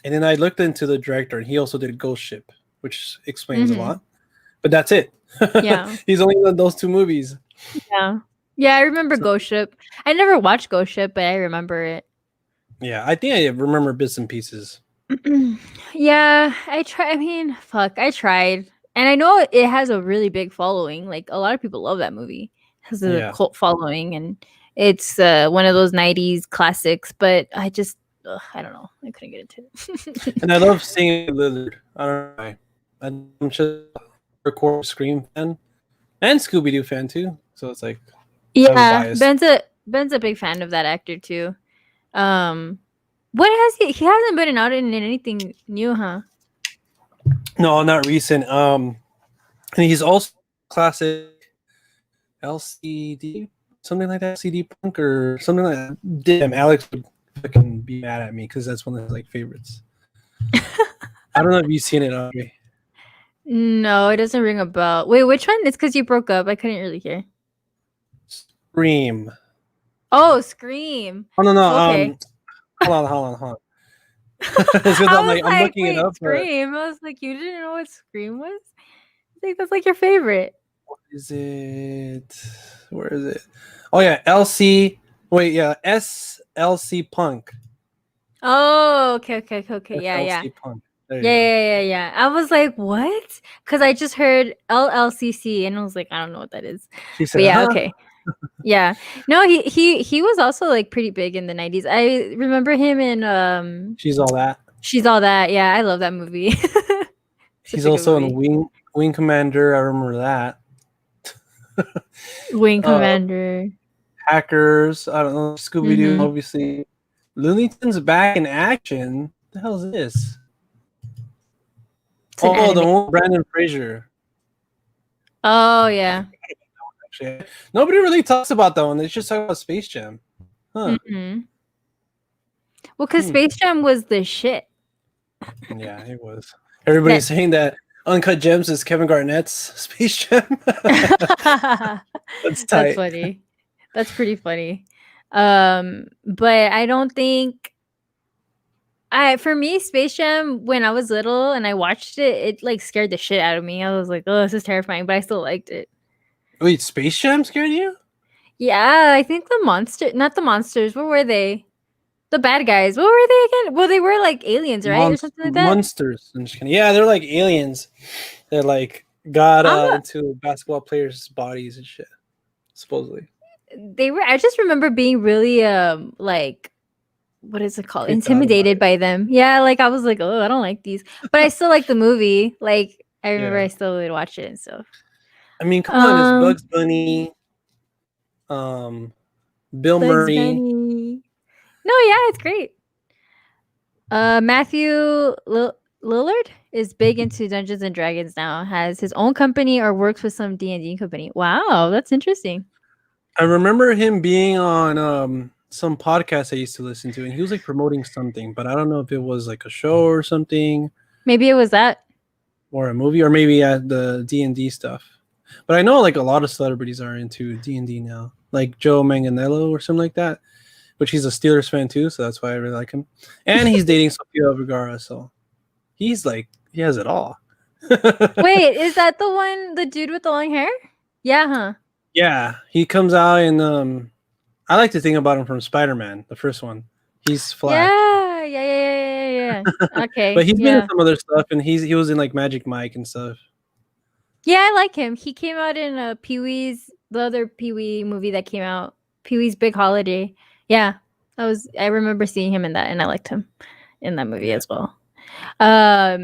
and then I looked into the director and he also did Ghost Ship, which explains a
Hmm.
lot. But that's it.
Yeah.
He's only done those two movies.
Yeah. Yeah, I remember
So,
Ghost Ship. I never watched Ghost Ship, but I remember it.
yeah, I think I remember bits and pieces.
Yeah, I mean, fuck, I tried. And I know it has a really big following. Like, a lot of people love that movie. It has a
Yeah.
cult following, and it's one of those 90s classics, but I don't know. I couldn't get into it.
And I love seeing Lillard. I don't know why. I'm just a hardcore Scream fan and Scooby Doo fan too. So it's like I was
Yeah,
biased.
Ben's a big fan of that actor too. What has he hasn't been out in anything new, huh?
No, not recent. And he's also classic LCD, something like that, CD Punk or something like that. Damn, Alex would fucking be mad at me because that's one of his like favorites. I don't know if you've seen it, Audrey.
No, it doesn't ring a bell. Wait, which one? It's because you broke up. I couldn't really hear.
Scream.
Oh, Scream.
Oh no, no.
Okay.
Hold on. It's because
I
I'm
was
like I'm
like,
looking it
wait,
up, but
Scream. I was like, you didn't know what Scream was? I think that's like your favorite.
is it? Where is it? Oh yeah, LC. Wait, yeah, SLC Punk.
Oh, okay. Yeah, yeah.
SLC Punk. There
Yeah,
you go.
yeah, yeah, yeah. I was like, what? Because I just heard LLCC, and I was like, I don't know what that is.
She
But
said,
yeah,
"Huh."
okay. Yeah. No, he was also like pretty big in the 90s. I remember him in
She's all that.
She's All That. Yeah, I love that movie. Such
He's
a good
also
movie.
in Wing Commander. I remember that.
Wing
Uh,
Commander.
Hackers. I don't know. Scooby Doo,
Mm-hmm.
obviously. Looney Tunes back in action. What the hell is this?
It's an
Oh, the
anime.
one with Brandon Fraser.
Oh yeah.
Actually, nobody really talks about that one. They just talk about Space Jam. Huh?
Mm-hmm. Well, because
Hmm.
Space Jam was the shit.
Yeah, it was. Everybody's saying that Uncut Gems is Kevin Garnett's Space Jam. That's
That's
tight.
funny. That's pretty funny. But I don't think for me, Space Jam, when I was little and I watched it, it like scared the shit out of me. I was like, oh, this is terrifying, but I still liked it.
Wait, Space Jam scared you?
Yeah, I think not the monsters. What were they? The bad guys. What were they again? Well, they were like aliens, right? Or something like that.
Monsters. I'm just kidding. Yeah, they're like aliens. They're like got
I'm a,
into basketball players' bodies and shit. Supposedly.
they were I just remember being really like what is it called?
Creeped out about
Intimidated
it.
by them. Yeah, like I was like, oh, I don't like these. But I still like the movie. Like I remember
Yeah.
I still would watch it and stuff.
I mean, come on, it's Bugs Bunny, Bill
Bugs
Murray.
Bunny. No, yeah, it's great. Matthew Lillard is big into Dungeons and Dragons now. Has his own company or works with some D&D company. Wow, that's interesting.
I remember him being on some podcast I used to listen to, and he was like promoting something, but I don't know if it was like a show or something,
Maybe it was that.
or a movie, or maybe the D&D stuff. But I know like a lot of celebrities are into D&D now, like Joe Manganiello or something like that, which he's a Steelers fan too, so that's why I really like him. And he's dating Sofia Vergara, so he's like he has it all.
Wait, is that the dude with the long hair? Yeah, huh?
Yeah, he comes out and I like to think about him from Spider-Man, the first one. He's Flash.
Yeah.
But
Okay,
he's been in
yeah.
some other stuff, and he was in like Magic Mike and stuff.
Yeah, I like him. He came out in the other Pee Wee movie that came out, Pee Wee's Big Holiday. Yeah, I remember seeing him in that, and I liked him in that movie as well. Yeah,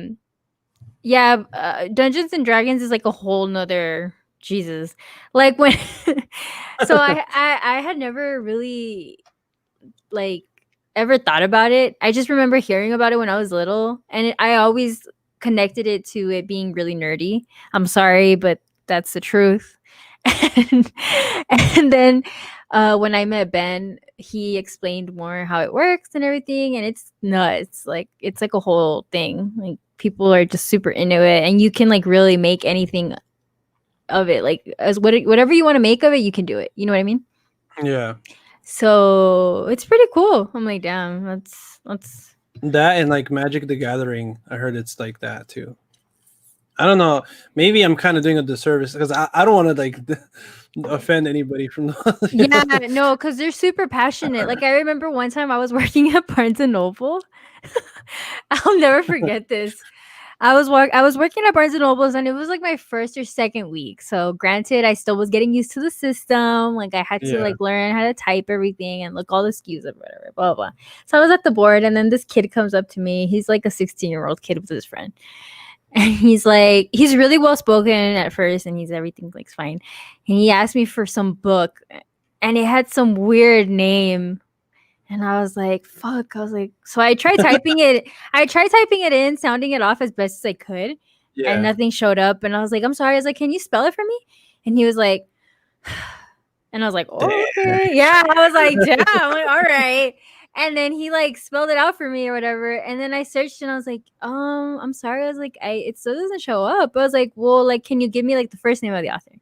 Dungeons and Dragons is like a whole nother Jesus. Like when, so I had never really like ever thought about it. I just remember hearing about it when I was little, and I always connected it to it being really nerdy. I'm sorry, but that's the truth. And, and then when I met Ben, he explained more how it works and everything, and it's nuts. Like it's like a whole thing. Like people are just super into it, and you can like really make anything of it. Like whatever you want to make of it, you can do it. You know what I mean?
Yeah.
So it's pretty cool. I'm like, damn, that's
That and like Magic the Gathering, I heard it's like that too. I don't know. Maybe I'm kind of doing a disservice because I don't want to like offend anybody from the,
yeah, no, because they're super passionate. Like I remember one time I was working at Barnes and Noble. I'll never forget this. I was working at Barnes and Nobles, and it was like my first or second week. So granted, I still was getting used to the system. Like I had to
Yeah.
like learn how to type everything and look all the SKUs and whatever, blah blah. So I was at the board, and then this kid comes up to me. He's like a 16-year-old kid with his friend. And he's like, he's really well spoken at first, and everything like fine. And he asked me for some book, and it had some weird name. And I was like, fuck. I was like, so I tried typing it. I tried typing it in, sounding it off as best as I could, and nothing showed up. And I was like, I'm sorry. I was like, can you spell it for me? And he was like, and I was like, oh, okay. Yeah. I was like, damn. I'm like, all right. And then he like spelled it out for me or whatever. And then I searched and I was like, I'm sorry. I was like, it still doesn't show up. I was like, well, like, can you give me like the first name of the author?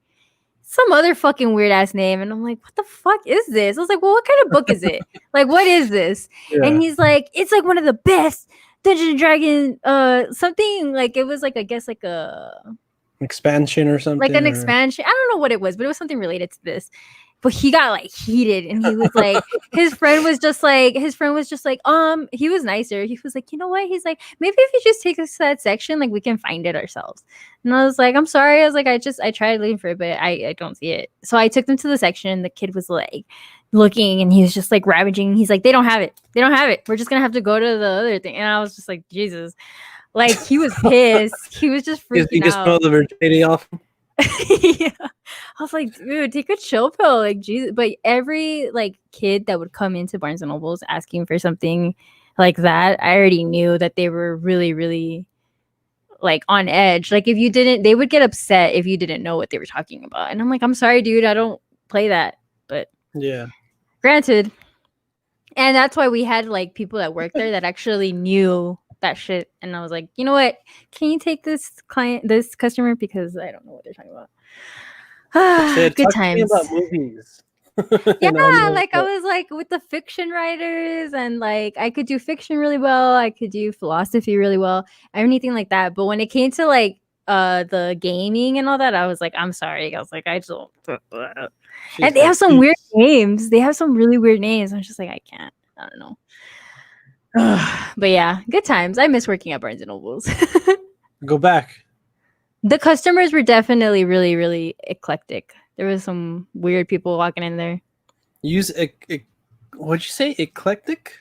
Some other fucking weird ass name. And I'm like, what the fuck is this? I was like, well, what kind of book is it? Like, what is this?
Yeah.
And he's like, it's like one of the best Dungeons and Dragon, something like it was like, I guess like a
expansion or something.
Like an expansion. I don't know what it was, but it was something related to this. But he got like heated, and he was like, his friend was just like, he was nicer. He was like, you know what? He's like, maybe if you just take us to that section, like we can find it ourselves. And I was like, I'm sorry. I was like, I tried looking for it, but I don't see it. So I took them to the section, and the kid was like looking, and he was just like ravaging. He's like, they don't have it. They don't have it. We're just gonna have to go to the other thing. And I was just like, Jesus. Like he was pissed. He was just freaking out.
You just smell the virginity off.
Yeah. I was like, dude, take a chill pill. Like, Jesus. But every like kid that would come into Barnes and Nobles asking for something like that, I already knew that they were really, really like on edge. Like if you didn't, they would get upset if you didn't know what they were talking about. And I'm like, I'm sorry, dude, I don't play that. But
yeah,
granted. And that's why we had like people that worked there that actually knew that shit. And I was like, you know what? Can you take this customer, because I don't know what they're talking about. Good times.
About movies.
Yeah, like I was like with the fiction writers, and like I could do fiction really well. I could do philosophy really well, anything like that. But when it came to like the gaming and all that, I was like, I'm sorry. I was like, I just don't. And they have some weird names. They have some really weird names. I'm just like, I can't. I don't know. But yeah, good times. I miss working at Barnes and Nobles.
Go back.
The customers were definitely really, really eclectic. There was some weird people walking in there.
Use what'd you say? Eclectic?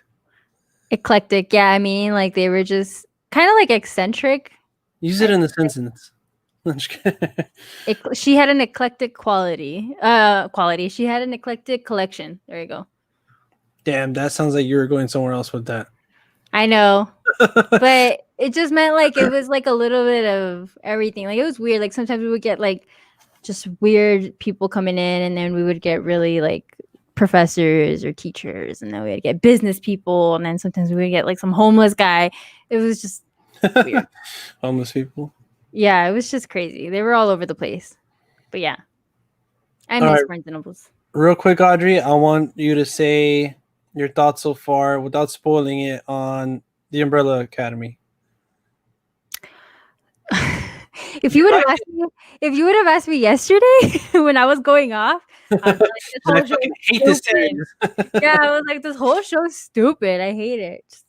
Eclectic, yeah. I mean, like they were just kind of like eccentric.
Use it in the sentence.
She had an eclectic quality. She had an eclectic collection. There you go.
Damn, that sounds like you were going somewhere else with that.
I know, but it just meant like it was like a little bit of everything. Like it was weird. Like sometimes we would get like just weird people coming in, and then we would get really like professors or teachers, and then we would get business people, and then sometimes we would get like some homeless guy. It was just weird.
Homeless people.
Yeah, it was just crazy. They were all over the place. But yeah, I
All
miss
right.
Barnes and Nobles.
Real quick, Audrey, I want you to say your thoughts so far without spoiling it on the Umbrella Academy.
If you would have asked me yesterday when I was going off, I'd be like, this
I
whole show
fucking
is
hate this
stupid.
series.
Yeah, I was like, this whole show is stupid. I hate it. Just,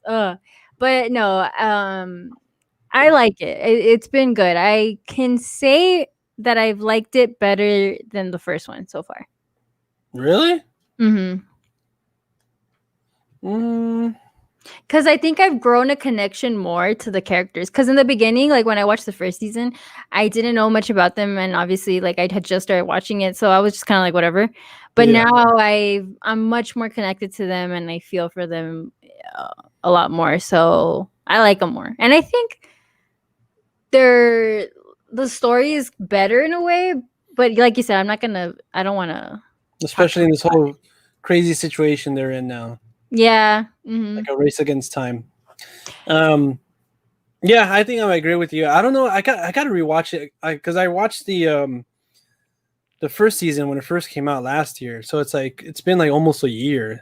but no, I like it. It's been good. I can say that I've liked it better than the first one so far.
Really?
Mm-hmm.
Mm.
Because I think I've grown a connection more to the characters. Because in the beginning, like when I watched the first season, I didn't know much about them, and obviously, like I had just started watching it, so I was just kind of like whatever. But
Yeah.
now I'm much more connected to them, and I feel for them a lot more. So I like them more, and I think the story is better in a way. But like you said, I don't want to.
Especially in this whole crazy situation they're in now.
Yeah. Mm-hmm.
Like a race against time. Yeah, I think I agree with you. I don't know. I got to rewatch it because I watched the first season when it first came out last year. So it's like it's been like almost a year.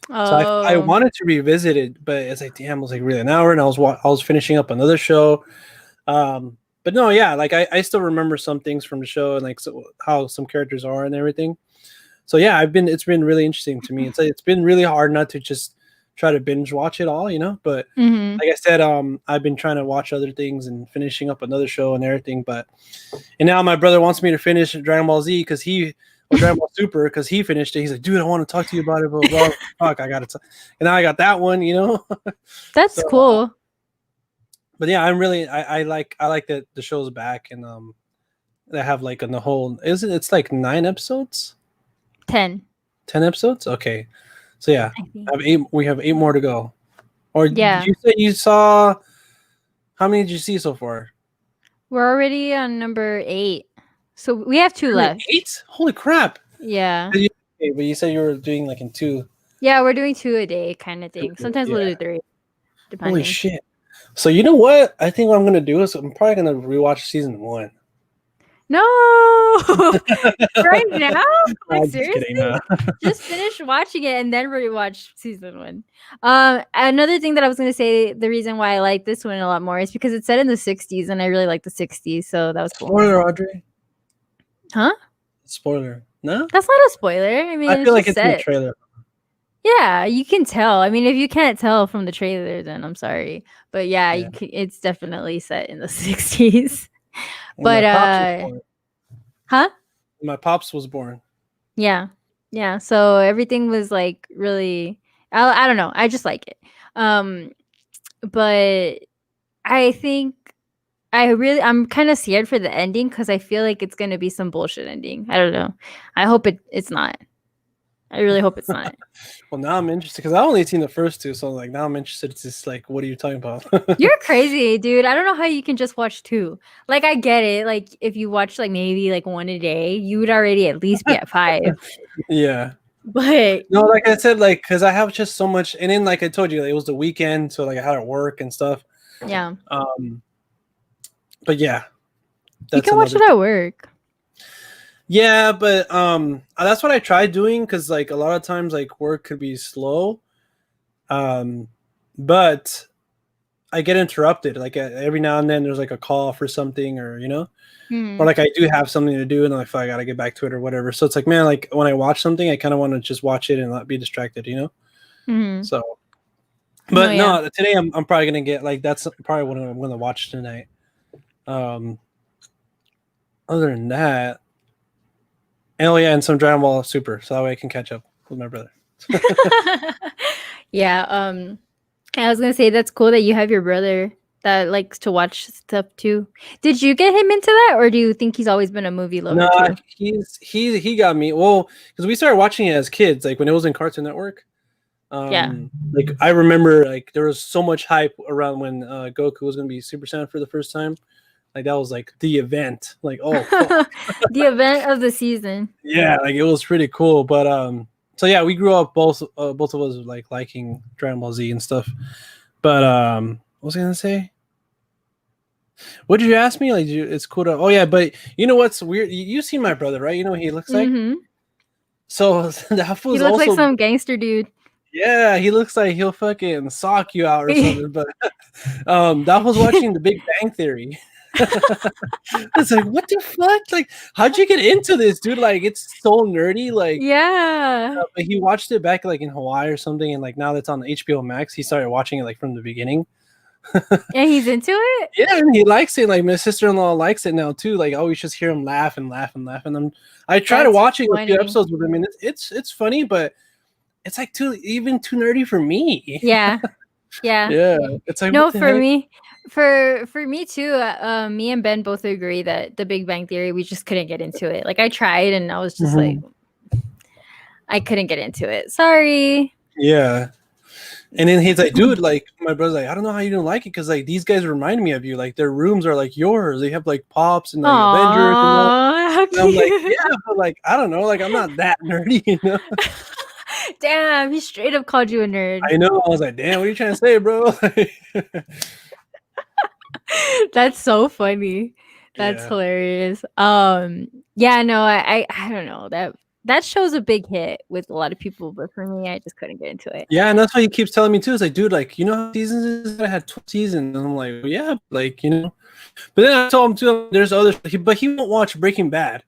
So I wanted to revisit it, but it's like damn, it was like really an hour, and I was finishing up another show. But no, yeah, like I still remember some things from the show and like how some characters are and everything. So yeah, it's been really interesting to me. It's been really hard not to just try to binge watch it all, but
Mm-hmm.
like I said, I've been trying to watch other things and finishing up another show and everything, and now my brother wants me to finish Dragon Ball Z or Dragon Ball Super because he finished it. He's like, dude, I want to talk to you about it, blah, blah. Fuck, I got it. And now I got that one,
That's cool.
But yeah, I like that the show's back, and they have like on the whole, it's like 9 episodes?
10
episodes? Okay. So yeah, we have 8 more to go. Or
Yeah.
you said you saw, how many did you see so far?
We're already on number 8. So we have 2 left.
8? Holy crap.
Yeah.
But you said you were doing like in 2.
Yeah, we're doing 2 a day kind of thing. Sometimes we'll do 3. Depending.
Holy shit. So you know what? I think what I'm going to do is I'm probably going to rewatch season 1.
No! Right now? Like, seriously? Just finish watching it and then rewatch season 1. Another thing that I was going to say, the reason why I like this one a lot more is because it's set in the 60s, and I really like the 60s, so that was cool.
Spoiler, Audrey.
Huh?
Spoiler. No?
That's not a spoiler. I mean,
I feel like it's in the trailer.
Yeah, you can tell. I mean, if you can't tell from the trailer, then I'm sorry. But yeah. It's definitely set in the 60s. But huh?
My pops was born.
Yeah. So everything was like really, I don't know. I just like it. But I think I'm kind of scared for the ending because I feel like it's gonna be some bullshit ending. I don't know. I hope it's not. I really hope it's not.
Well, now I'm interested because I only seen the first 2, so like now I'm interested. It's just like, what are you talking about?
You're crazy, dude. I don't know how you can just watch 2. Like, I get it. Like, if you watch like maybe like 1 a day, you would already at least be at 5.
Yeah.
But
no, like I said, like because I have just so much, and then like I told you, like, it was the weekend, so like I had to work and stuff.
Yeah.
But yeah,
you can watch it at work.
Yeah, but that's what I tried doing because like a lot of times like work could be slow, but I get interrupted like every now and then. There's like a call for something, or or like I do have something to do, and I'm like, I gotta get back to it or whatever. So it's like, man, like when I watch something, I kind of want to just watch it and not be distracted, So, but no, today I'm probably gonna get like that's probably what I'm gonna watch tonight. Other than that. Oh yeah, and some Dragon Ball Super, so that way I can catch up with my brother.
Yeah, I was gonna say that's cool that you have your brother that likes to watch stuff too. Did you get him into that, or do you think he's always been a movie lover
Nah,
too?
he got me. Well, because we started watching it as kids, like when it was in Cartoon Network.
Yeah.
Like I remember, like there was so much hype around when Goku was gonna be Super Saiyan for the first time. Like that was like the event. Like oh fuck.
The event of the season.
Yeah, like it was pretty cool. But so yeah, we grew up both of us like liking Dragon Ball Z and stuff. But what was I gonna say? What did you ask me? Like, it's cool to. Oh yeah, but you know what's weird? You seen my brother, right? You know what he looks like.
Mm-hmm.
So that
He
fool's
looks like
also.
some gangster dude.
Yeah, he looks like he'll fucking sock you out or something. But that was watching The Big Bang Theory. It's like, what the fuck? Like, how'd you get into this, dude? Like, it's so nerdy. Like,
Yeah.
but he watched it back like in Hawaii or something, and like now that's on HBO Max, he started watching it like from the beginning.
And he's into it?
Yeah, and he likes it. Like my sister-in-law likes it now too. Like, always just hear him laugh and laugh and laugh. And I try to
That's
watching a few
funny.
episodes with him, and it's funny, but it's like too nerdy for me.
Yeah. Yeah.
Yeah, it's like
No,
what the
for
heck?
me, for me too. Me and Ben both agree that The Big Bang Theory, we just couldn't get into it. Like I tried, and I was just like, I couldn't get into it. Sorry.
Yeah. And then he's like, dude, like my brother's like, I don't know how you don't like it because like these guys remind me of you. Like their rooms are like yours. They have like Pops and like Avengers and that.
How
And I'm like,
cute.
yeah, but like I don't know, like I'm not that nerdy, you know.
Damn, he straight up called you a nerd.
I know. I was like, damn, what are you trying to say, bro?
That's so funny. That's
Yeah.
hilarious. Yeah, no, I don't know. That show's a big hit with a lot of people, but for me, I just couldn't get into it.
Yeah, and that's what he keeps telling me too. It's like, dude, like you know how seasons is? I had 12 seasons, and I'm like, well, yeah, like you know. But then I told him too, there's other, but he won't watch Breaking Bad.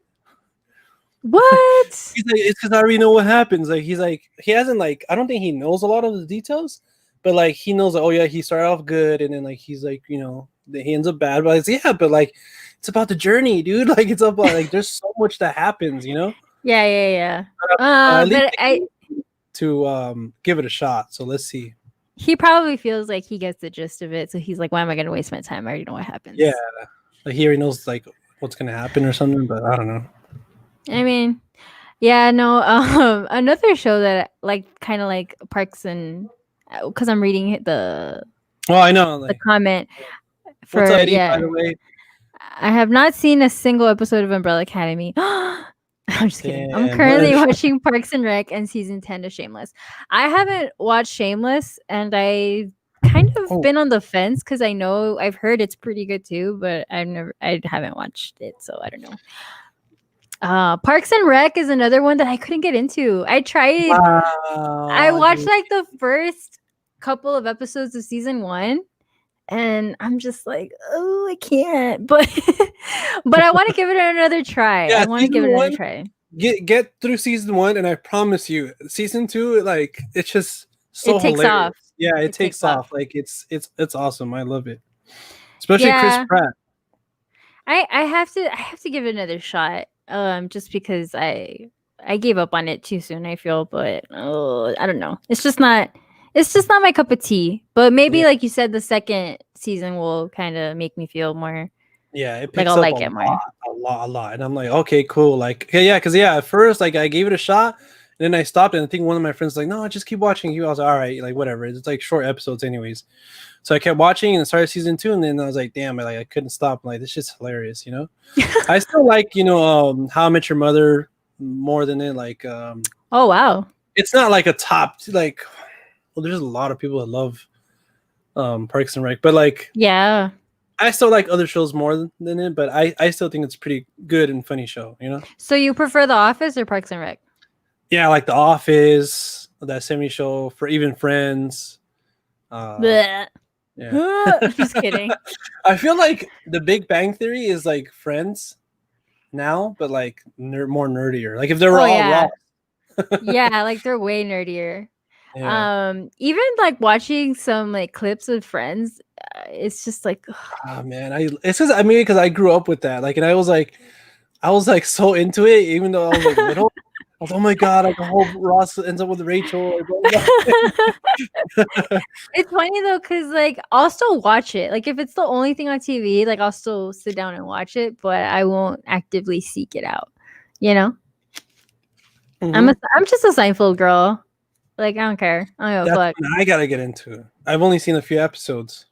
What?
He's like, it's because I already know what happens. Like he's like, he hasn't like, I don't think he knows a lot of the details, but like he knows, like, oh yeah, he started off good, and then like he's like, you know, he ends up bad. But it's, yeah, but like it's about the journey, dude. Like it's about like there's so much that happens, you know.
Yeah.
At least
But
to give it a shot. So let's see.
he probably feels like he gets the gist of it, so he's like, why am I going to waste my time? I already know what happens.
Yeah, like he already knows like what's gonna happen or something, but I don't know.
I mean, yeah, no. Another show that like kind of like Parks and because I'm reading the
Well, I know. Like,
comment for
what's up, Eddie,
yeah.
by the way?
I have not seen a single episode of Umbrella Academy. I'm just kidding. I'm
Damn,
currently
what?
watching Parks and Rec and season 10 of Shameless. I haven't watched Shameless, and I kind of been on the fence because I've heard it's pretty good too, but I haven't watched it, so I don't know. Parks and Rec is another one that I couldn't get into. I tried.
Wow,
I watched
dude.
like the first couple of episodes of season 1. And I'm just like, oh, I can't. But I want to give it another try.
Yeah,
I want to give it another try.
Get through season 1, and I promise you, season 2, like it's just so
It takes
hilarious.
off.
Yeah, it takes off. Like it's awesome. I love it, especially Chris Pratt.
I have to give it another shot. Just because I gave up on it too soon, I feel, but I don't know. It's just not my cup of tea. But maybe like you said, the second season will kind of make me feel more.
Yeah, it picks
like I'll
up
like it more.
a lot. And I'm like, okay, cool. Like, because at first, like I gave it a shot, and then I stopped, and I think one of my friends was like, no, just keep watching. I was like, all right, like whatever. It's like short episodes anyways. So I kept watching and started season 2, and then I was like, damn, I couldn't stop. I'm like, this shit's hilarious, you know? I still like, How I Met Your Mother more than it. Like,
oh wow.
It's not like a top, like, well, there's a lot of people that love Parks and Rec, but like,
yeah,
I still like other shows more than it, but I still think it's a pretty good and funny show, you know?
So you prefer The Office or Parks and Rec?
Yeah, like The Office, that 70 show, for even Friends.
Yeah. Just kidding.
I feel like The Big Bang Theory is like Friends now, but like more nerdier. Like if they were all raw.
Yeah, like they're way nerdier.
Yeah.
Even like watching some like clips of Friends, it's just like,
oh man, it's because I grew up with that. Like, and I was like so into it, even though I was like little. was, oh my god, like I hope Ross ends up with Rachel. Like,
It's funny though, cause like I'll still watch it. Like if it's the only thing on TV, like I'll still sit down and watch it, but I won't actively seek it out. You know,
Mhm.
I'm just a Seinfeld girl. Like I don't care. I don't give a
That's
fuck,
when I gotta get into it. I've only seen a few episodes.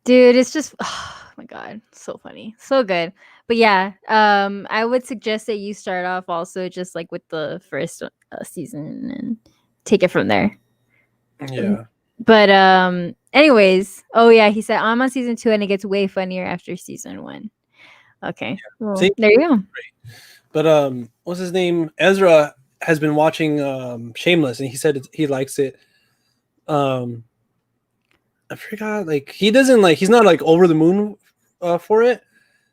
dude. It's just oh my god, so funny, so good. But yeah, I would suggest that you start off also just like with the first season and take it from there.
Yeah.
But anyways, oh yeah, he said I'm on season 2 and it gets way funnier after season 1. Okay. Well,
See,
there you go.
but what's his name? Ezra has been watching Shameless, and he said he likes it. I forgot. Like he doesn't like. He's not like over the moon for it,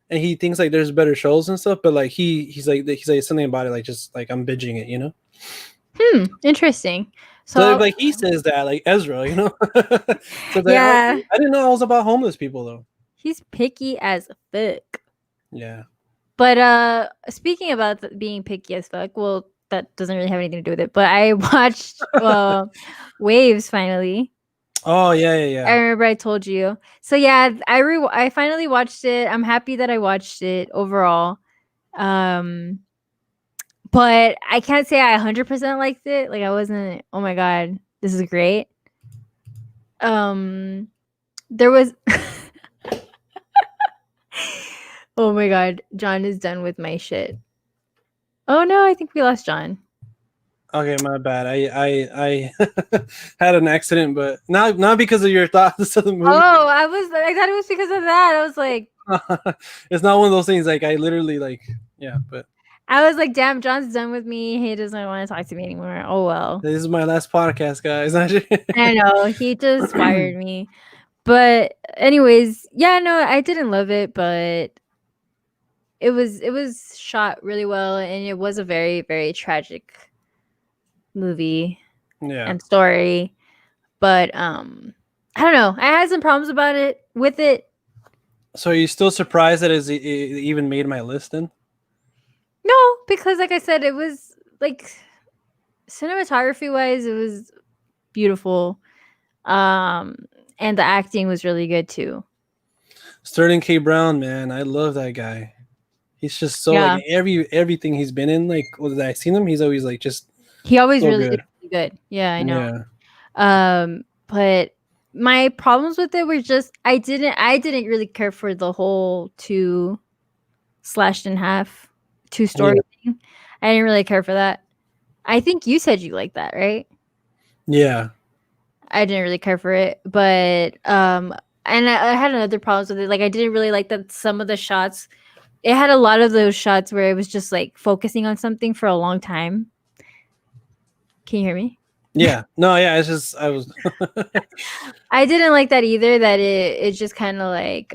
and he thinks like there's better shows and stuff. But like he's like something about it. Like just like I'm binging it, you know.
Interesting.
So
So
like he says that like Ezra, you know. So like,
yeah,
I didn't know it was about homeless people though.
he's picky as fuck.
Yeah.
But speaking about being picky as fuck, well, that doesn't really have anything to do with it. But I watched Waves finally.
Oh yeah,
I
yeah,
remember I told you. So yeah, I finally watched it. I'm happy that I watched it overall. Um but I can't say I 100% liked it. Like I wasn't, oh my god, this is great. There was oh my god, John is done with my shit. Oh no, I think we lost John.
Okay, my bad. I had an accident, but not because of your thoughts of the movie.
Oh, I thought it was because of that. I was like,
It's not one of those things. Like I literally like yeah, but
damn, John's done with me. He doesn't want to talk to me anymore. Oh well.
this is my last podcast, guys.
I know he just fired me. But anyways, yeah, no, I didn't love it, but it was shot really well, and it was a very very tragic movie
Yeah.
and story. But I don't know. I had some problems about it with it.
So are you still surprised that it even made my list then?
No, because like I said, it was like cinematography wise, it was beautiful. And the acting was really good too.
Sterling K. Brown, man, I love that guy. He's just so
Yeah.
like everything he's been in, like that I've seen him, he's always like just
He always
so
really
good.
did really good. Yeah, I know.
Yeah.
But my problems with it were just I didn't really care for the whole two slashed in half two story thing. I didn't really care for that. I think you said you liked that, right?
Yeah.
I didn't really care for it, but and I had other problems with it. Like I didn't really like that some of the shots. It had a lot of those shots where it was just like focusing on something for a long time. Can you hear me?
Yeah. No, yeah, it's just I was
I didn't like that either. That it just kind of like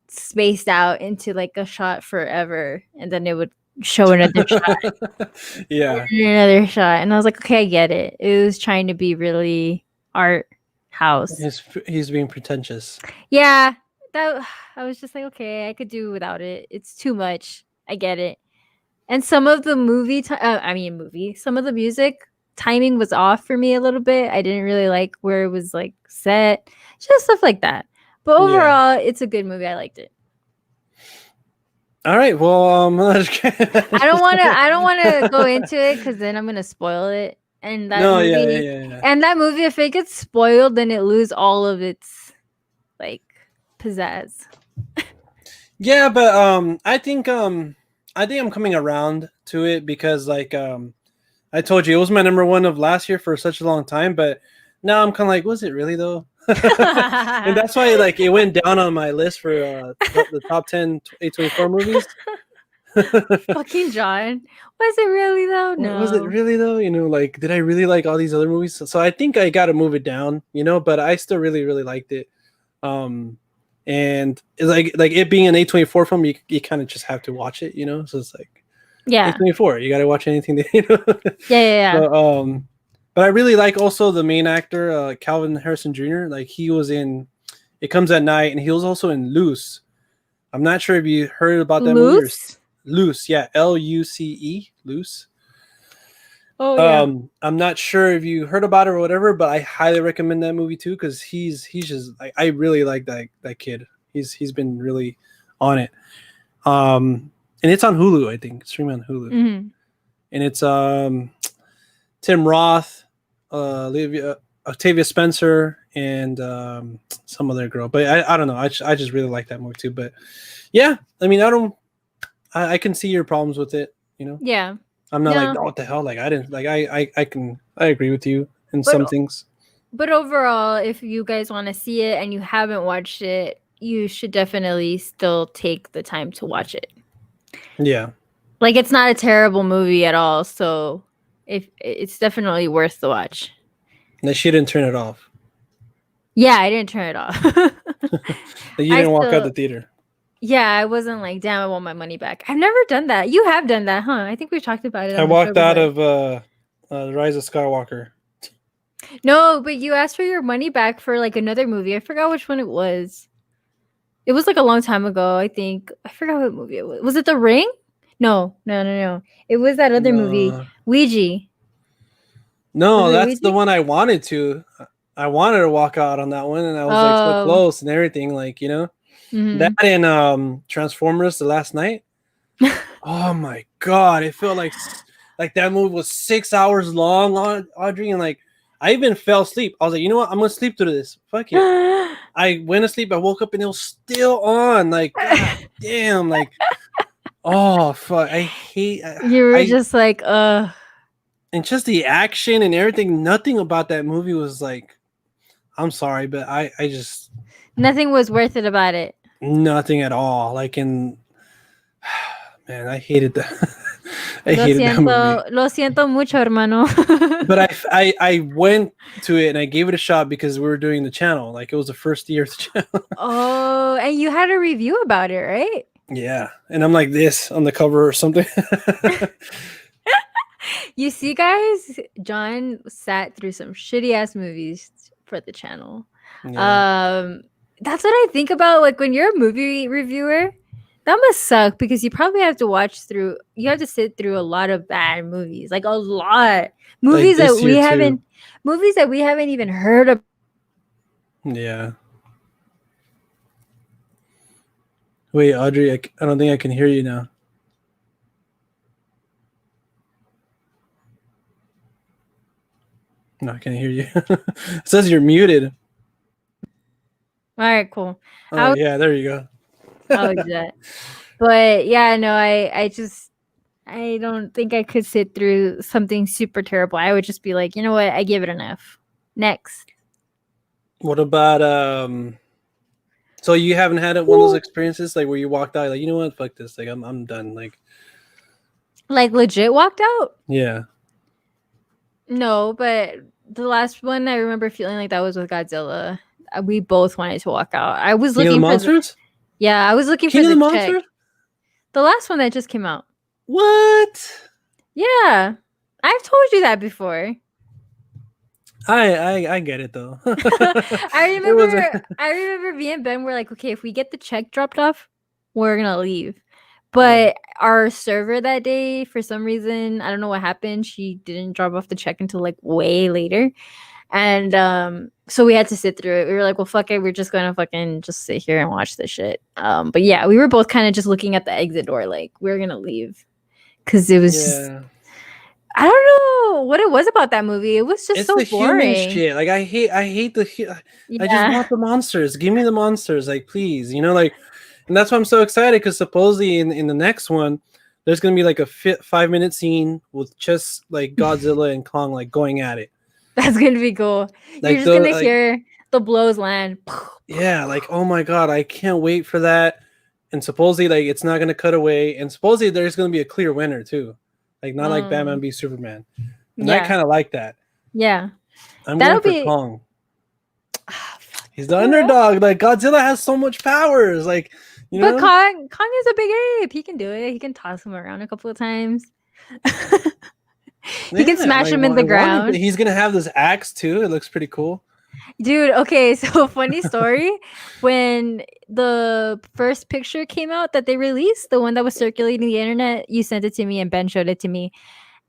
spaced out into like a shot forever, and then it would show another shot,
yeah.
and another shot, and I was like, okay, I get it. It was trying to be really art house.
He's being pretentious.
Yeah, that I was just like, okay, I could do without it. It's too much. I get it. And some of the some of the music timing was off for me a little bit. I didn't really like where it was like set, just stuff like that. But overall, it's a good movie. I liked it.
All right. Well,
I don't want to go into it because then I'm gonna spoil it. And that
no,
movie,
yeah.
and that movie, if it gets spoiled, then it lose all of its like pizzazz.
Yeah, but I think I'm coming around to it because like I told you it was my number one of last year for such a long time, but now I'm kind of like, was it really though? And that's why like it went down on my list for the top 10 A24 movies.
Fucking John. Was it really though? No.
Was it really though? You know, like did I really like all these other movies? So I think I got to move it down, you know, but I still really really liked it. And it's like it being an A24 film, you kind of just have to watch it, you know. So it's like
Yeah.
A24, you got to watch anything that, you know.
Yeah.
So, but I really like also the main actor, Calvin Harrison Jr. Like he was in It Comes at Night, and he was also in Loose. I'm not sure if you heard about that movie.
Loose?
Loose, yeah, Luce, Loose.
Oh yeah.
I'm not sure if you heard about it or whatever, but I highly recommend that movie too because he's just I really like that kid. He's been really on it. And it's on Hulu, I think. It's streaming on Hulu,
Mm-hmm.
and it's Tim Roth, Octavia Spencer, and some other girl. But I don't know. I just really like that movie too. But yeah, I mean, I can see your problems with it. You know.
Yeah.
I'm not like,
No.
oh, what the hell? Like, I didn't like. I agree with you in
But
some things.
But overall, if you guys want to see it and you haven't watched it, you should definitely still take the time to watch it.
Yeah.
Like it's not a terrible movie at all, so if it's definitely worth the watch.
And she didn't turn it off.
Yeah, I didn't turn it off.
Like, you didn't walk out the theater.
Yeah, I wasn't like, damn, I want my money back. I've never done that. You have done that, huh? I think we've talked about it.
I walked out of The Rise of Skywalker.
No, but you asked for your money back for like another movie. I forgot which one it was. It was like a long time ago, I think. I forgot what movie it was. Was it The Ring? No. It was that other movie, Ouija.
No, that's the one I wanted to. I wanted to walk out on that one, and I was like so close and everything, like, you know. Mm-hmm. That and Transformers: The Last Night. Oh my god, it felt like that movie was 6 hours long, Audrey, and like I even fell asleep. I was like, you know what, I'm gonna sleep through this. Fuck it. I went to sleep. I woke up and it was still on. Like, god damn, like, oh fuck, I hate.
You were just like, and
just the action and everything. Nothing about that movie was like. I'm sorry, but I just
nothing was worth it about it.
Nothing at all. Like man, I hated that. That movie.
Lo siento mucho, hermano.
But I went to it and I gave it a shot because we were doing the channel. Like it was the first year of the channel.
Oh, and you had a review about it, right?
Yeah, and I'm like this on the cover or something.
You see, guys, John sat through some shitty ass movies for the channel. Yeah. That's what I think about. Like when you're a movie reviewer, that must suck because you probably have to sit through a lot of bad movies, like a lot movies like movies that we haven't even heard of.
Yeah. Wait, Audrey, I don't think I can hear you now. No, I can't hear you. It says you're muted.
All right, cool.
Oh, yeah, there you go.
I'll do that. But yeah, no, I don't think I could sit through something super terrible. I would just be like, you know what? I give it enough. Next.
What about so you haven't had one of those experiences like where you walked out like, you know what? Fuck this. Like I'm done. Like
legit walked out?
Yeah.
No, but the last one I remember feeling like that was with Godzilla. We both wanted to walk out. I was looking for
monsters.
I was looking for the monsters. The last one that just came out.
What?
Yeah, I've told you that before.
I get it though.
I remember me and Ben were like, okay, if we get the check dropped off, we're gonna leave. But our server that day, for some reason, I don't know what happened. She didn't drop off the check until like way later. And so we had to sit through it. We were like, well, fuck it. We're just going to fucking just sit here and watch this shit. But yeah, we were both kind of just looking at the exit door like, we're going to leave. Because it was just, I don't know what it was about that movie. It was just so boring.
Human shit. Like I hate I just want the monsters. Give me the monsters. Like, please. You know, like, and that's why I'm so excited because supposedly in the next one, there's going to be like a 5-minute scene with just like Godzilla and Kong like going at it.
That's going to be cool. Like you're just going to hear the blows land.
Yeah, like, oh my God, I can't wait for that. And supposedly like it's not going to cut away. And supposedly there's going to be a clear winner too. Like not like Batman v Superman. And I kind of like that.
Yeah.
I'm going for Kong. He's the underdog. Like Godzilla has so much powers. Like, you know?
But Kong is a big ape. He can do it. He can toss him around a couple of times. He can smash him in the ground.
He's gonna have this axe too. It looks pretty cool.
Dude, okay, so funny story. When the first picture came out that they released, the one that was circulating the internet, you sent it to me and Ben showed it to me.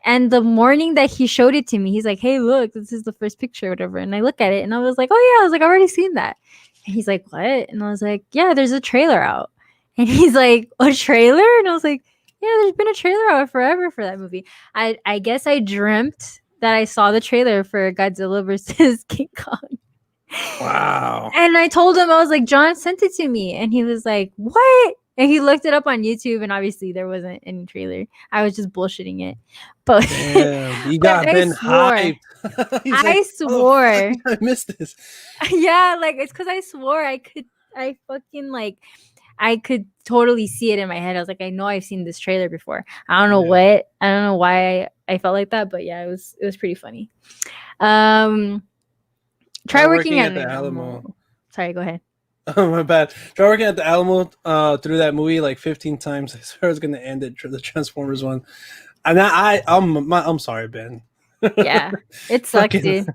And the morning that he showed it to me, he's like, "Hey, look, this is the first picture, whatever." And I look at it and I was like, "Oh yeah," I was like, "I've already seen that." And he's like, "What?" And I was like, "Yeah, there's a trailer out." And he's like, "A trailer?" And I was like, "Yeah, there's been a trailer out forever for that movie." I guess I dreamt that I saw the trailer for Godzilla versus King Kong.
Wow.
And I told him, I was like, "John sent it to me." And he was like, "What?" And he looked it up on YouTube, and obviously there wasn't any trailer. I was just bullshitting it. But,
Damn, you
but
got
I
Ben
swore.
hyped. He's like,
I
"Oh fuck,
swore.
I missed this."
Yeah, like it's because I swore I fucking like, I could totally see it in my head. I was like, I know I've seen this trailer before. I don't know what. I don't know why I felt like that, but yeah, it was pretty funny. Try working at
the Alamo.
Sorry, go ahead.
Oh my bad. Try working at the Alamo through that movie like 15 times. I swear I was gonna end it the Transformers one. And I'm sorry, Ben.
Yeah, it sucks, dude.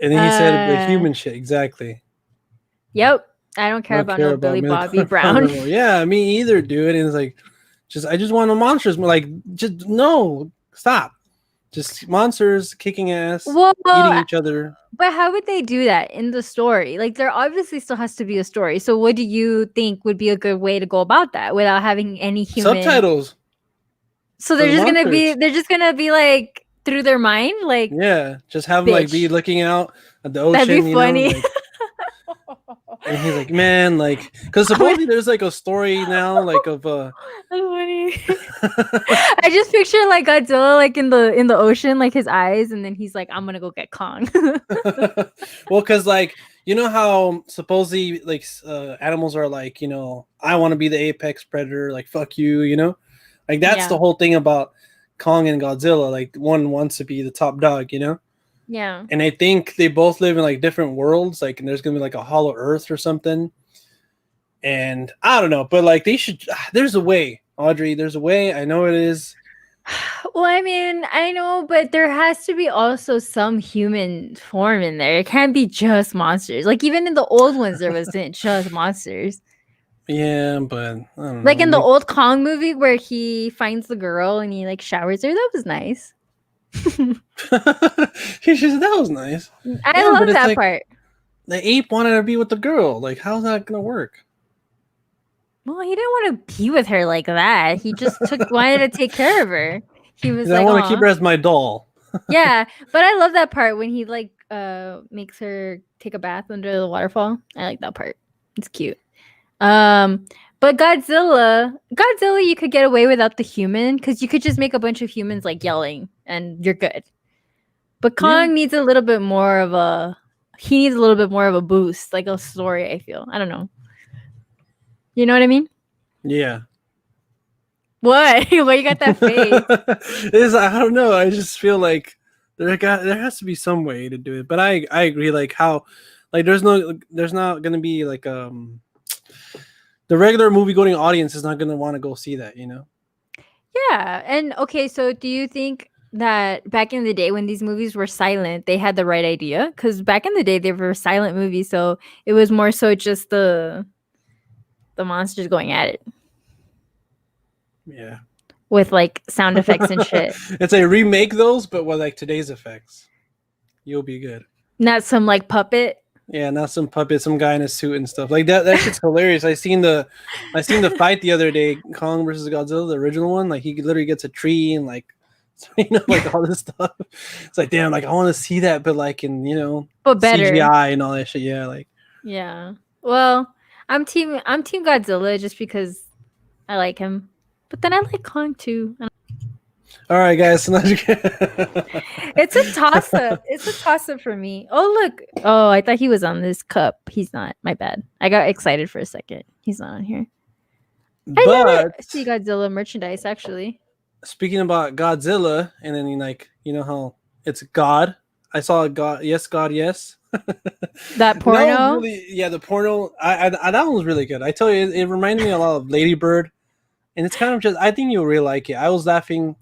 And then he said the human shit exactly.
Yep, I don't care about no Billy Bobby Brown.
Yeah, me either, dude. And it's like, I just want the monsters. Like, just no, stop. Just monsters kicking ass, eating each other.
But how would they do that in the story? Like, there obviously still has to be a story. So, what do you think would be a good way to go about that without having any human
subtitles?
So they're just gonna be like through their mind, like,
yeah, just have them like be looking out at the ocean.
That'd be funny.
Like, and he's like, man, like, because supposedly there's like a story now, like of That's
funny. I just picture like Godzilla like in the ocean, like his eyes, and then he's like, "I'm gonna go get Kong."
Well, because like you know how supposedly like animals are like, I want to be the apex predator, like fuck you, like that's the whole thing about Kong and Godzilla. Like one wants to be the top dog,
Yeah.
And I think they both live in like different worlds, like, and there's gonna be like a hollow earth or something. And I don't know, but like there's a way, Audrey. There's a way. I know it is.
Well, I mean, I know, but there has to be also some human form in there. It can't be just monsters. Like even in the old ones, there wasn't just monsters.
Yeah, but I don't
like
know.
In the old Kong movie where he finds the girl and he like showers her, that was nice.
That was nice.
I love that part.
The ape wanted to be with the girl. Like, how's that gonna work?
Well, he didn't want to be with her like that. He just wanted to take care of her. He was like,
I want to keep her as my doll.
Yeah, but I love that part when he like makes her take a bath under the waterfall. I like that part. It's cute. But Godzilla, you could get away without the human because you could just make a bunch of humans like yelling and you're good. But Kong needs a little bit more of a boost, like a story, I feel. I don't know. You know what I mean?
Yeah.
What? Why you got that face?
I don't know. I just feel like there has to be some way to do it. But I agree. Like how, like there's not gonna be like the regular movie going audience is not gonna want to go see that,
Yeah. And okay, so do you think that back in the day when these movies were silent, they had the right idea? Because back in the day they were silent movies, so it was more so just the monsters going at it.
Yeah.
With like sound effects and shit.
It's a remake those, but with like today's effects. You'll be good.
Not some like puppet.
Yeah, not some puppet, some guy in a suit and stuff. Like that shit's hilarious. I seen the fight the other day, Kong versus Godzilla, the original one. Like he literally gets a tree and like like all this stuff. It's like, damn, like I want to see that, but like in
but better
CGI and all that shit. Yeah, like
yeah. Well, I'm team Godzilla just because I like him. But then I like Kong too.
All right, guys.
It's a toss-up. It's a toss-up for me. Oh, look. Oh, I thought he was on this cup. He's not. My bad. I got excited for a second. He's not on here. I never see Godzilla merchandise, actually.
Speaking about Godzilla, and then like, how it's God. I saw a God. Yes, God, yes.
That porno?
The porno. I that one was really good. I tell you, it reminded me a lot of Lady Bird. And it's kind of just, I think you'll really like it. I was laughing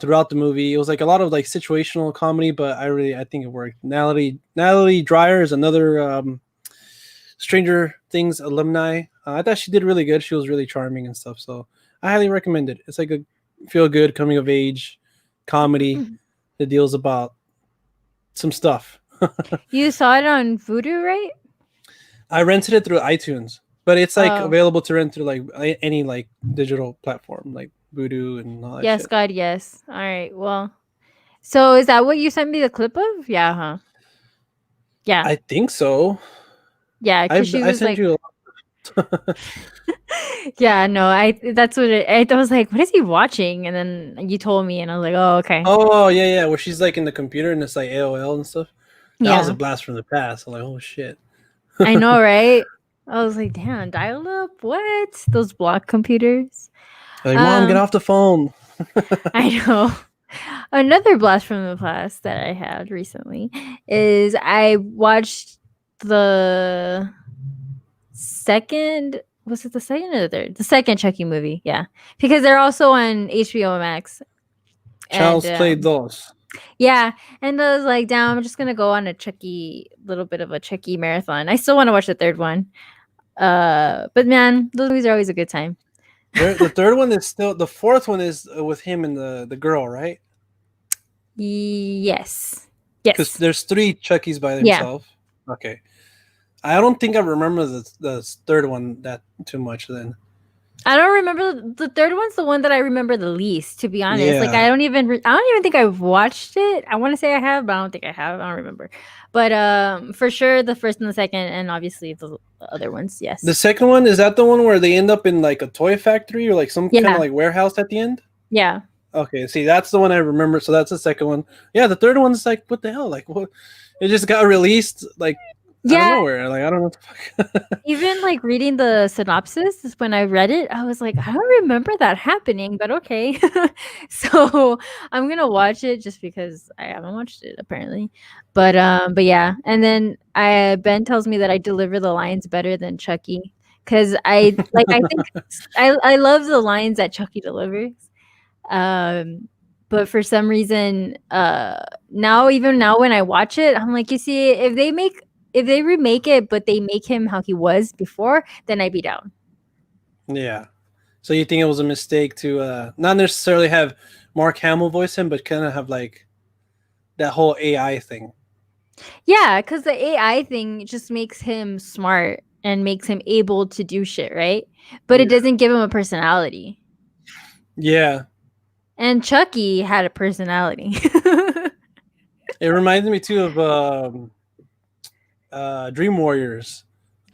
throughout the movie. It was like a lot of like situational comedy, but I think it worked. Natalie Dreyer is another Stranger Things alumni. I thought she did really good. She was really charming and stuff. So I highly recommend it. It's like a feel good coming of age comedy that deals about some stuff.
You saw it on Vudu, right?
I rented it through iTunes, but it's like
Oh,
available to rent through like any like digital platform like Voodoo and all that
yes,
shit.
God, yes. All right. Well, so is that what you sent me the clip of? Yeah, huh? Yeah,
I think so.
yeah. Because she
I
was
sent
like,
you.
yeah, no, I. That's what it. I was like, what is he watching? And then you told me, and I was like, oh, okay.
Oh yeah, where she's like in the computer and it's like AOL and stuff. That was a
Yeah,
blast from the past. I'm like, oh shit.
I know, right? I was like, damn, dial up. What? Those block computers.
Like, mom, get
Um,
off the phone.
I know. Another blast from the past that I had recently is I watched the second. Was it the second or the third? The second Chucky movie, yeah, because they're also on HBO Max. And
Child's Play those.
yeah, and I was like, damn, I'm just gonna go on a Chucky, little bit of a Chucky marathon. I still want to watch the third one. But man, those movies are always a good time.
The third one is still the fourth one is with him and the girl, right?
Yes,
Because
yes,
there's three Chuckies by
yeah.
himself. Okay. I don't think I remember the third one that too much then.
I don't remember the third one's the one that I remember the least, to be honest. Like
Yeah.
I don't even think I've watched it. I want to say I have, but I don't think I have. I don't remember. But for sure the first and the second, and obviously the other ones,
The
yes.
second one, is that the one where they end up in like a toy factory or like some kind of
Yeah,
like warehouse at the end?
yeah.
Okay, see, that's the one I remember. So that's the second one. Yeah, the third one's like, what the hell? Like, what? It just got released like out of
Yeah,
nowhere. Like, I don't know what the fuck.
even like reading the synopsis is when I read it, I was like, I don't remember that happening, but okay. So I'm gonna watch it just because I haven't watched it apparently. But yeah. And then I Ben tells me that I deliver the lines better than Chucky. Cause I think I love the lines that Chucky delivers. Um but for some reason, now even now when I watch it, I'm like, you see, if they remake it, but they make him how he was before, then I'd be down.
Yeah. So you think it was a mistake to not necessarily have Mark Hamill voice him, but kind of have like that whole AI thing?
Yeah, because the AI thing just makes him smart and makes him able to do shit, right? But it
Yeah.
doesn't give him a personality.
Yeah.
And Chucky had a personality.
It reminds me too of Dream Warriors.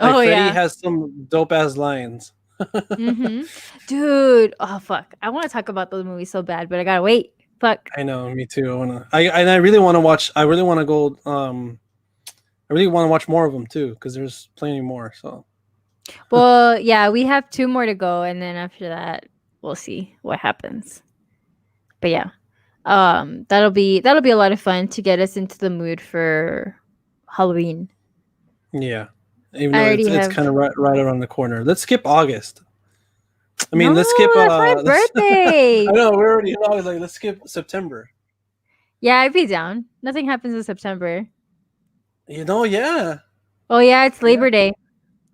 Like
Oh
Freddy
yeah.
has some dope ass lines.
Mm-hmm. Dude. Oh fuck. I want to talk about those movies so bad, but I gotta wait. Fuck.
I know, me too. I really want to watch. I really want to go. I really want to watch more of them too, because there's plenty more. So
Well, yeah, we have two more to go, and then after that, we'll see what happens. But yeah, that'll be a lot of fun to get us into the mood for Halloween.
yeah, even
I
though
already
it's
have.
kind of right around the corner. Let's skip August. I mean,
No,
let's skip.
that's my
I
birthday.
know we're already in August. Like, let's skip September.
Yeah, I'd be down. Nothing happens in September.
Yeah,
Oh yeah, it's
yeah.
Labor Day,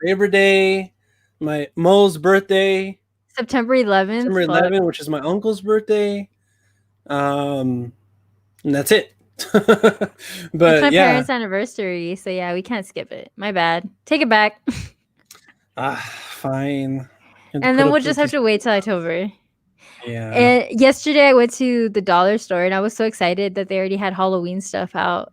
Labor Day, my Mo's birthday,
September 11th.
September
Fuck,
11th, which is my uncle's birthday. And that's it.
it's
But
my
yeah,
parents' anniversary, so yeah, we can't skip it. My bad. Take it back.
fine. Had to
And
put
then we'll
up
just
with
have
this.
to wait till October.
Yeah.
And yesterday I went to the dollar store and I was so excited that they already had Halloween stuff out.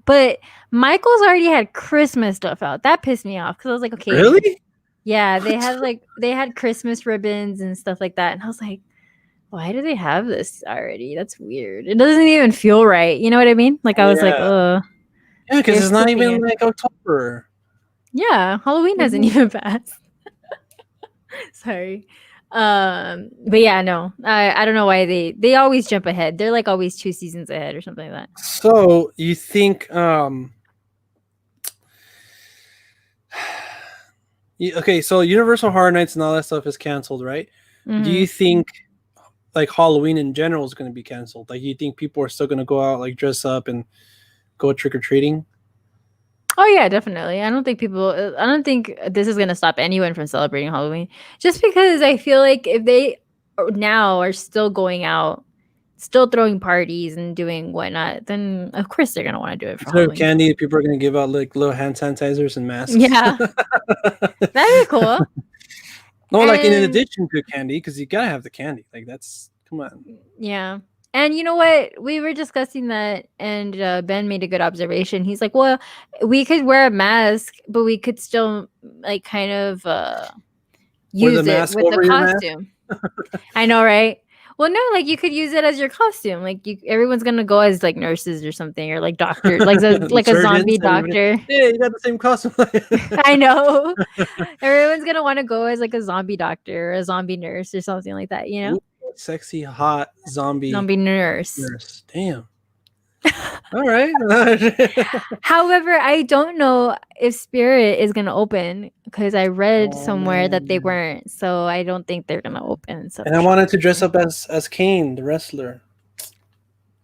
But Michael's already had Christmas stuff out. That pissed me off because I was like, okay,
Really?
yeah, they had Christmas ribbons and stuff like that. And I was like, why do they have this already? That's weird. It doesn't even feel right. You know what I mean? Like I was like,
Yeah.
oh,
Yeah, because
you're
it's not
skipping
even
it.
like October.
Yeah, Halloween hasn't even passed. Sorry. But yeah, no. I don't know why they always jump ahead. They're like always 2 seasons ahead or something like that.
So you think okay, so Universal Horror Nights and all that stuff is canceled, right? Do
Mm-hmm.
you think like Halloween in general is going to be canceled? Like, you think people are still going to go out, like, dress up and go trick or treating?
Oh yeah, definitely. I don't think people. I don't think this is gonna stop anyone from celebrating Halloween. Just because I feel like if they now are still going out, still throwing parties and doing whatnot, then of course they're gonna want to do it for
Instead of
Halloween.
candy, people are going to give out like little hand sanitizers and masks.
Yeah, that'd be cool.
No, like in
And
addition to candy, because you gotta have the candy. Like, that's, come on.
yeah. And you know what? We were discussing that, and Ben made a good observation. He's like, "Well, we could wear a mask, but we could still like kind of
Wear the
use it
mask
with the
over your mask.
costume." I know, right? Well, no, like you could use it as your costume. Like everyone's gonna go as like nurses or something, or like doctor, like a
Surgeons,
zombie
everybody.
doctor.
Yeah, you got the same costume.
I know. Everyone's gonna want to go as like a zombie doctor or a zombie nurse or something like that. You know,
Ooh, sexy, hot zombie
zombie nurse.
nurse. Damn. All right.
However, I don't know if Spirit is gonna open because I read
Oh,
somewhere that they
man.
weren't. So I don't think they're gonna open. So
And I wanted to dress up as Kane, the wrestler.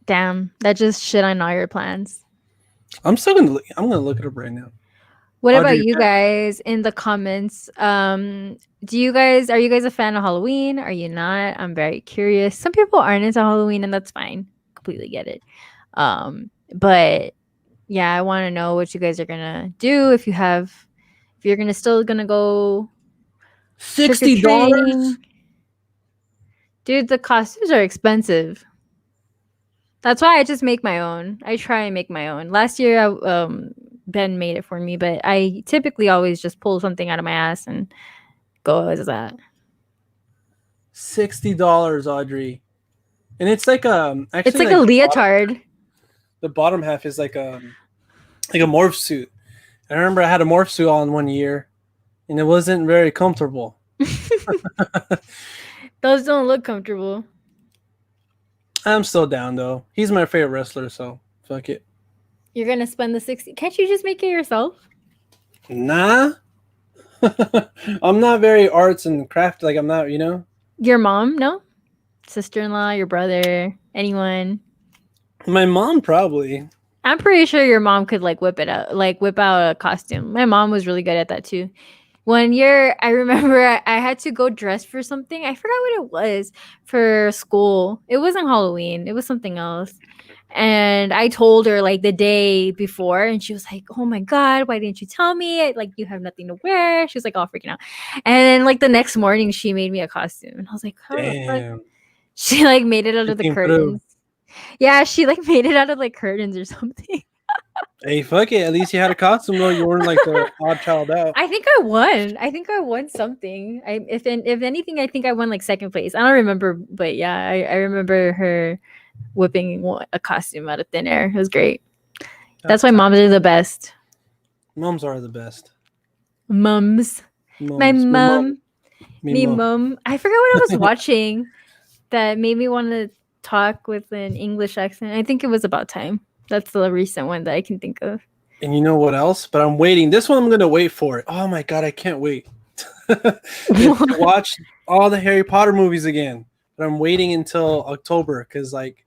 damn, that just shit on all your plans.
I'm still gonna look. I'm gonna look it up right now.
What
Audrey,
about you guys in the comments? Do you guys are you guys a fan of Halloween? Are you not? I'm very curious. Some people aren't into Halloween, and that's fine. Completely get it. But yeah, I want to know what you guys are gonna do if you're gonna still gonna go
$60.
trick-or-treating. Dude, the costumes are expensive. That's why I just make my own. I try and make my own. Last year, Ben made it for me, but I typically always just pull something out of my ass and go as that.
$60, Audrey. And it's like actually
It's like a leotard.
The bottom half is like a morph suit. I remember I had a morph suit on one year, and it wasn't very comfortable.
Those don't look comfortable.
I'm still down though. He's my favorite wrestler, so fuck it.
You're gonna spend the 60. Can't you just make it yourself?
Nah. I'm not very arts and craft. Like, I'm not, you know.
Your mom, no? Sister-in-law, your brother, anyone?
My mom probably.
I'm pretty sure your mom could like whip out a costume. My mom was really good at that too. One year, I remember I had to go dress for something. I forgot what it was for school. It wasn't Halloween. It was something else. And I told her like the day before, and she was like, "Oh my god, why didn't you tell me? Like you have nothing to wear." She was like all freaking out. And then like the next morning, she made me a costume, and I was like, "How the fuck?"
Damn.
She like made it out
She
of the
came through.
curtains. Yeah, she like made it out of like curtains or something.
Hey, fuck it. At least you had a costume though. You weren't like the odd child out.
I think I won. I think I won something. If anything, I think I won like second place. I don't remember, but yeah, I remember her whipping a costume out of thin air. It was great. That's why moms are the best.
Moms are the best.
Mums. My mom. Me mom. I forgot what I was watching that made me want to talk with an English accent. I think it was About Time. That's the recent one that I can think of.
And you know what else? But I'm waiting. This one I'm gonna wait for it. Oh my god, I can't wait. to watch all the Harry Potter movies again. But I'm waiting until October because like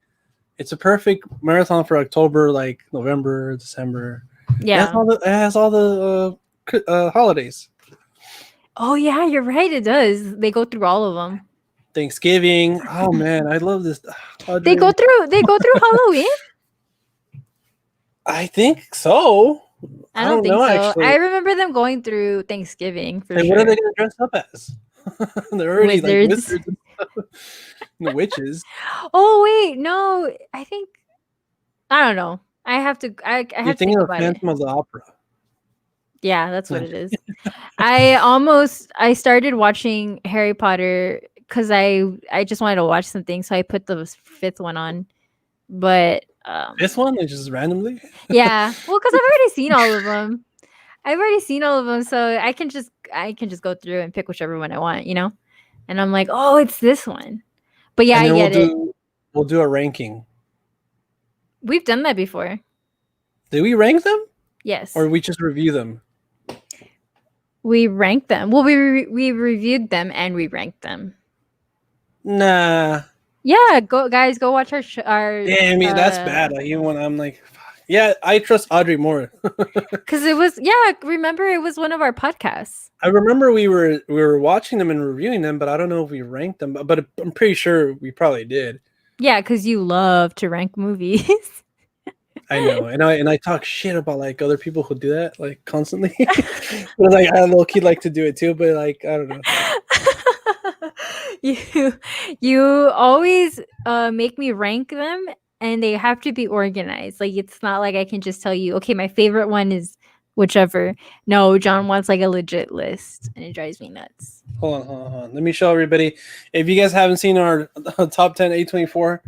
it's a perfect marathon for October, like November, December.
Yeah.
It has all the holidays.
Oh yeah, you're right. It does. They go through all of them.
Thanksgiving. Oh man, I love this.
They go through Halloween.
I think so.
I don't think
know,
so.
actually.
I remember them going through Thanksgiving for sure.
What are they gonna dress up as? They're already
Wizards.
like wizards and the witches.
Oh wait, no. I don't know. I have to. I have
You're
to think
thinking of
about
Phantom
it.
of the Opera.
Yeah, that's what it is. I started watching Harry Potter because I just wanted to watch something, so I put the fifth one on. But
This one is just randomly.
yeah, well, because I've already seen all of them. So I can just go through and pick whichever one I want, you know. And I'm like, oh, it's this one. But yeah, I get it.
We'll do a ranking.
We've done that before.
Did we rank them?
Yes.
Or we just review them?
We ranked them. Well, we reviewed them and we ranked them.
Nah.
Yeah, go guys, go watch our
Damn, me, that's bad. Like even when I'm like, yeah, I trust Audrey more.
because it was remember it was one of our podcasts.
I remember we were watching them and reviewing them, but I don't know if we ranked them. But I'm pretty sure we probably did.
Yeah, because you love to rank movies.
I know, and I talk shit about like other people who do that like constantly. But like I low key like to do it too, but like I don't know.
you you always make me rank them, and they have to be organized. Like it's not like I can just tell you, okay, my favorite one is whichever. No, John wants like a legit list, and it drives me nuts.
Hold on. Let me show everybody. If you guys haven't seen our top 10 A24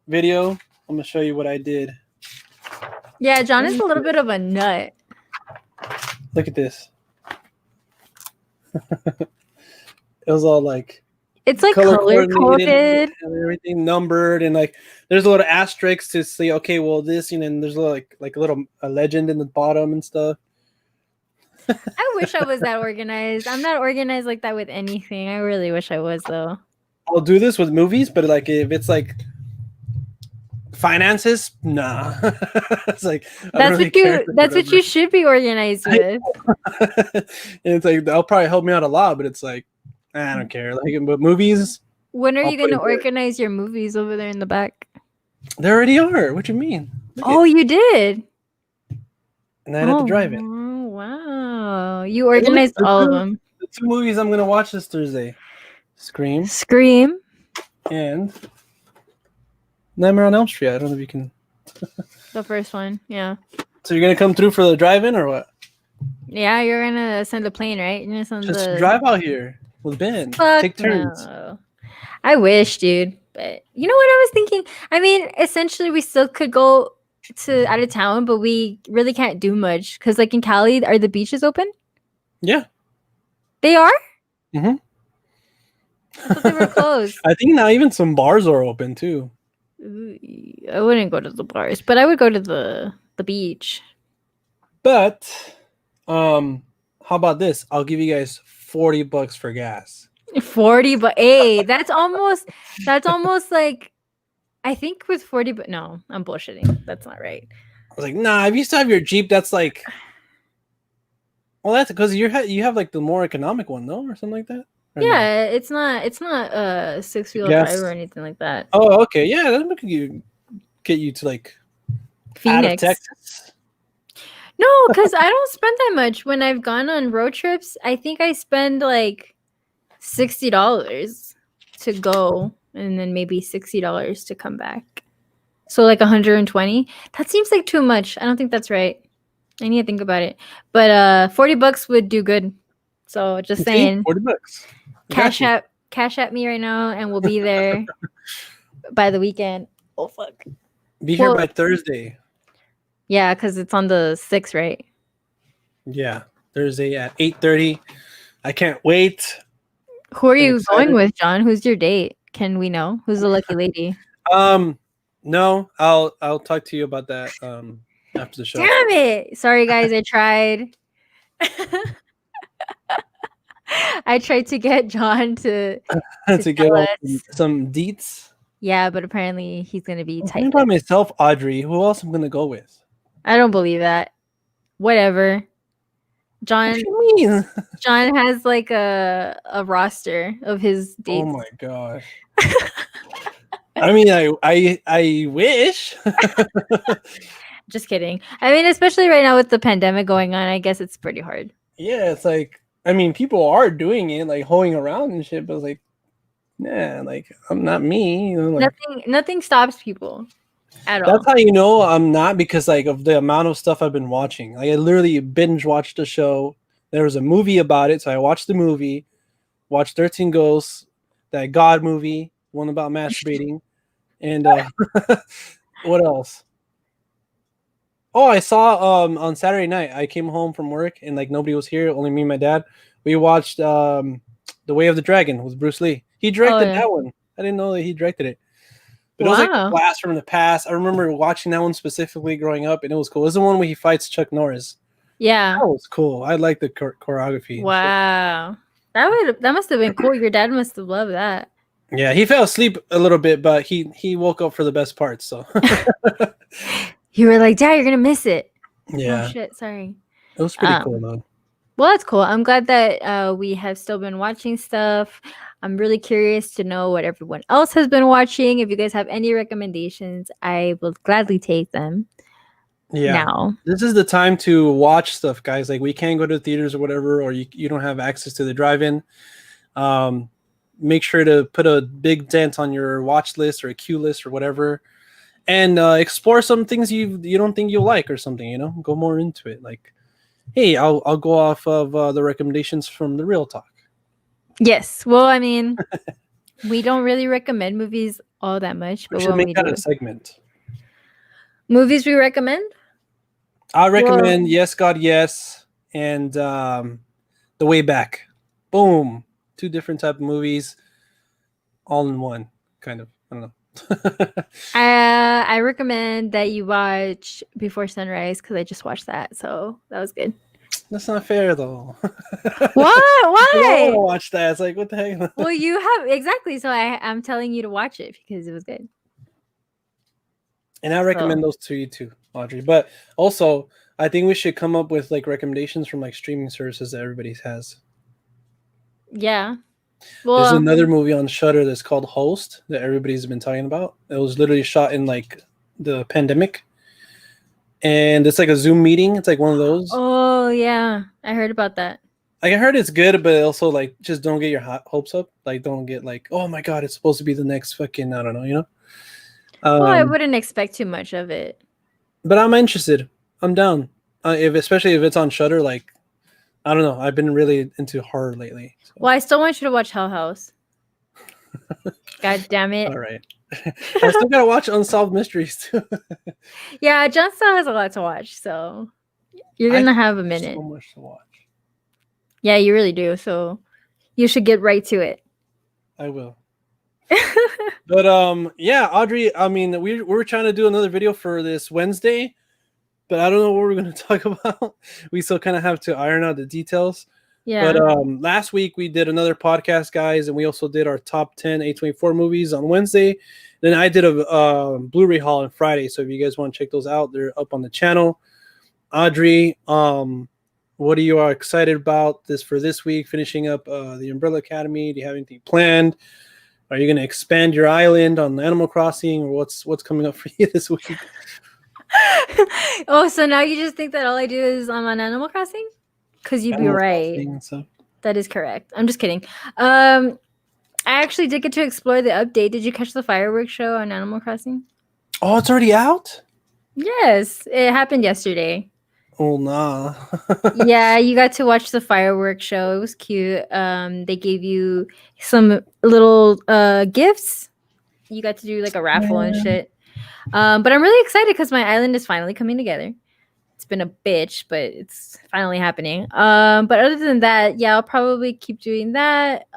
video, I'm gonna show you what I did.
Yeah, John is a little bit of a nut.
Look at this. It was all like
it's like color coded
and everything numbered, and like there's a little asterisks to see. Okay, well this, and there's a little, like a little legend in the bottom and stuff.
I wish I was that organized. I'm not organized like that with anything. I really wish I was though.
I'll do this with movies, but like if it's like finances, nah. It's like
that's what you should be organized with.
It's like that'll probably help me out a lot, but it's like I don't care. Like, but movies.
When are you going to organize your movies over there in the back?
They already are. What you mean?
You did.
And I had to drive it.
Oh wow! You organized all of them.
The 2 movies I'm gonna watch this Thursday: Scream, and Nightmare on Elm Street. I don't know if you can.
The first one, yeah.
So you're gonna come through for the drive-in or what?
Yeah, you're gonna send the plane, right? You're gonna send
Just drive out here with Ben. Take turns.
No. I wish, dude. But you know what I was thinking? I mean, essentially, we still could go to out of town, but we really can't do much because, like in Cali, are the beaches open?
Yeah,
they are.
Mm-hmm.
I thought they were closed.
I think now even some bars are open too.
I wouldn't go to the bars, but I would go to the beach.
But, how about this? I'll give you guys $40 for gas.
40, but hey, that's almost like. I think with 40, but no, I'm bullshitting. That's not right.
I was like, nah, if you still have your Jeep, that's like, well, that's because you have like the more economic one, though, or something like that.
Yeah, it's not a 6-wheel drive or anything like that.
Oh, okay, yeah, that could get you to like
Phoenix,
out of Texas.
No, because I don't spend that much when I've gone on road trips. I think I spend like $60 to go. And then maybe $60 to come back. So like 120. That seems like too much. I don't think that's right. I need to think about it. But $40 would do good. So just saying.
$40.
Cash at me right now, and we'll be there by the weekend. Oh fuck.
Be here by Thursday.
Yeah, because it's on the 6th, right?
Yeah, Thursday at 8:30. I can't wait.
Who are you going with, John? Who's your date? Can we know who's the lucky lady?
No, I'll talk to you about that after the show.
Damn it! Sorry, guys, I tried. I tried to get John to
get some deets.
Yeah, but apparently he's gonna be tight.
I'm by myself, Audrey. Who else I'm gonna go with?
I don't believe that. Whatever. John.
What do you mean?
John has like a roster of his dates.
Oh my gosh. I mean, I wish.
Just kidding. I mean, especially right now with the pandemic going on, I guess it's pretty hard.
Yeah, it's like, I mean, people are doing it, like hoeing around and shit, but it's like, nah, like I'm not me. You know, like,
nothing stops people at all.
That's how you know I'm not, because like of the amount of stuff I've been watching. Like I literally binge watched the show. There was a movie about it, so I watched the movie. Watched 13 Ghosts, that God movie, one about masturbating, and what else? Oh, I saw on Saturday night. I came home from work and like nobody was here, only me and my dad. We watched The Way of the Dragon with Bruce Lee. He directed that one. I didn't know that he directed it. But it was like a blast from the past. I remember watching that one specifically growing up, and it was cool. It was the one where he fights Chuck Norris.
Yeah.
That was cool. I like the choreography.
Wow. That must have been cool. Your dad must have loved that.
Yeah, he fell asleep a little bit, but he woke up for the best parts. So
You were like, Dad, you're gonna miss it. Oh
yeah,
shit, sorry.
it was pretty cool though.
Well, that's cool. I'm glad that we have still been watching stuff. I'm really curious to know what everyone else has been watching. If you guys have any recommendations, I will gladly take them.
Yeah,
Now,
this is the time to watch stuff, guys. Like we can't go to the theaters or whatever, or you don't have access to the drive-in. Um, Make sure to put a big dent on your watch list or a queue list or whatever, and explore some things you don't think you'll like or something. You know, go more into it. Like, hey, I'll go off of the recommendations from the Real Talk.
yes. Well, I mean, we don't really recommend movies all that much,
We
but
should
when
make
we
that
do,
a segment.
movies we recommend.
I recommend
Well,
Yes God Yes and The Way Back. Boom, two different type of movies, all in one. Kind of. I don't know.
I recommend that you watch Before Sunrise because I just watched that, so that was good.
That's not fair though.
What?
I don't want
Why?
to watch that. It's like what the heck.
Well, you have exactly. So I'm telling you to watch it because it was good.
And I recommend those to you too, Audrey. But also, I think we should come up with like recommendations from like streaming services that everybody has.
Yeah.
There's
Well,
another movie on Shudder that's called Host that everybody's been talking about. It was literally shot in like the pandemic, and it's like a Zoom meeting. It's like one of those.
oh yeah, I heard about that.
Like I heard it's good, but also like just don't get your hopes up. Like don't get like, oh my god, it's supposed to be the next fucking I don't know, you know.
Well, I wouldn't expect too much of it.
But I'm interested. I'm down. If especially if it's on Shudder, like I don't know. I've been really into horror lately. So.
Well, I still want you to watch Hell House. God damn it!
All right. I still gotta watch Unsolved Mysteries too.
Yeah, John still has a lot to watch, so you're gonna have a minute.
So much to watch.
Yeah, you really do. So you should get right to it.
I will. But yeah, Audrey. I mean, we were trying to do another video for this Wednesday, but I don't know what we're gonna talk about. We still kind of have to iron out the details.
Yeah.
But last week we did another podcast, guys, and we also did our top 10 A24 movies on Wednesday. Then I did a Blu-ray haul on Friday. So if you guys want to check those out, they're up on the channel. Audrey, what are you excited about for this week? Finishing up the Umbrella Academy. Do you have anything planned? Are you going to expand your island on Animal Crossing, or what's coming up for you this week?
Oh, so now you just think that all I do is I'm on Animal Crossing? Because you'd be right. That is correct. I'm just kidding. I actually did get to explore the update. Did you catch the fireworks show on Animal Crossing?
Oh, it's already out?
Yes, it happened yesterday.
Oh, nah.
Yeah, you got to watch the fireworks show. It was cute. They gave you some little gifts. You got to do like a raffle and shit. But I'm really excited because my island is finally coming together. It's been a bitch, but it's finally happening. But other than that, yeah, I'll probably keep doing that.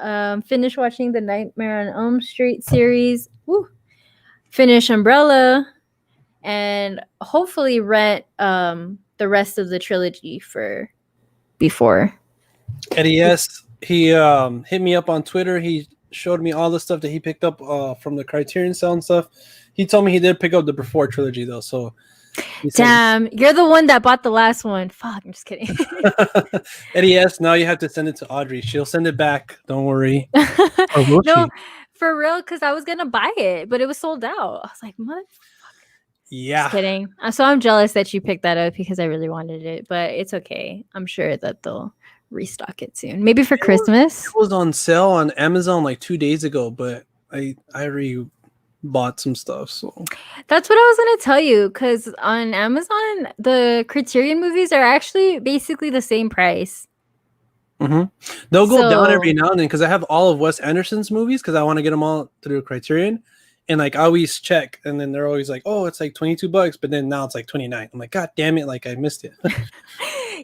Finish watching the Nightmare on Elm Street series. Woo. Finish Umbrella, and hopefully rent the rest of the trilogy for before.
Eddie S, he hit me up on Twitter. He showed me all the stuff that he picked up from the Criterion Cell and stuff. He told me he did pick up the Before trilogy though, so
damn, you're the one that bought the last one. Fuck, I'm just kidding.
Eddie S, now you have to send it to Audrey. She'll send it back. Don't worry.
No, for real, because I was gonna buy it, but it was sold out. I was like, what?
Yeah.
Just kidding. So I'm jealous that you picked that up because I really wanted it, but it's okay. I'm sure that they'll restock it soon. Maybe for Christmas.
It was on sale on Amazon like 2 days ago, but I already bought some stuff. So
that's what I was gonna tell you, because on Amazon the Criterion movies are actually basically the same price.
They'll go down every now and then because I have all of Wes Anderson's movies because I want to get them all through Criterion, and like I always check, and then they're always like, oh, it's like $22, but then now it's like $29. I'm like, god damn it, like I missed it.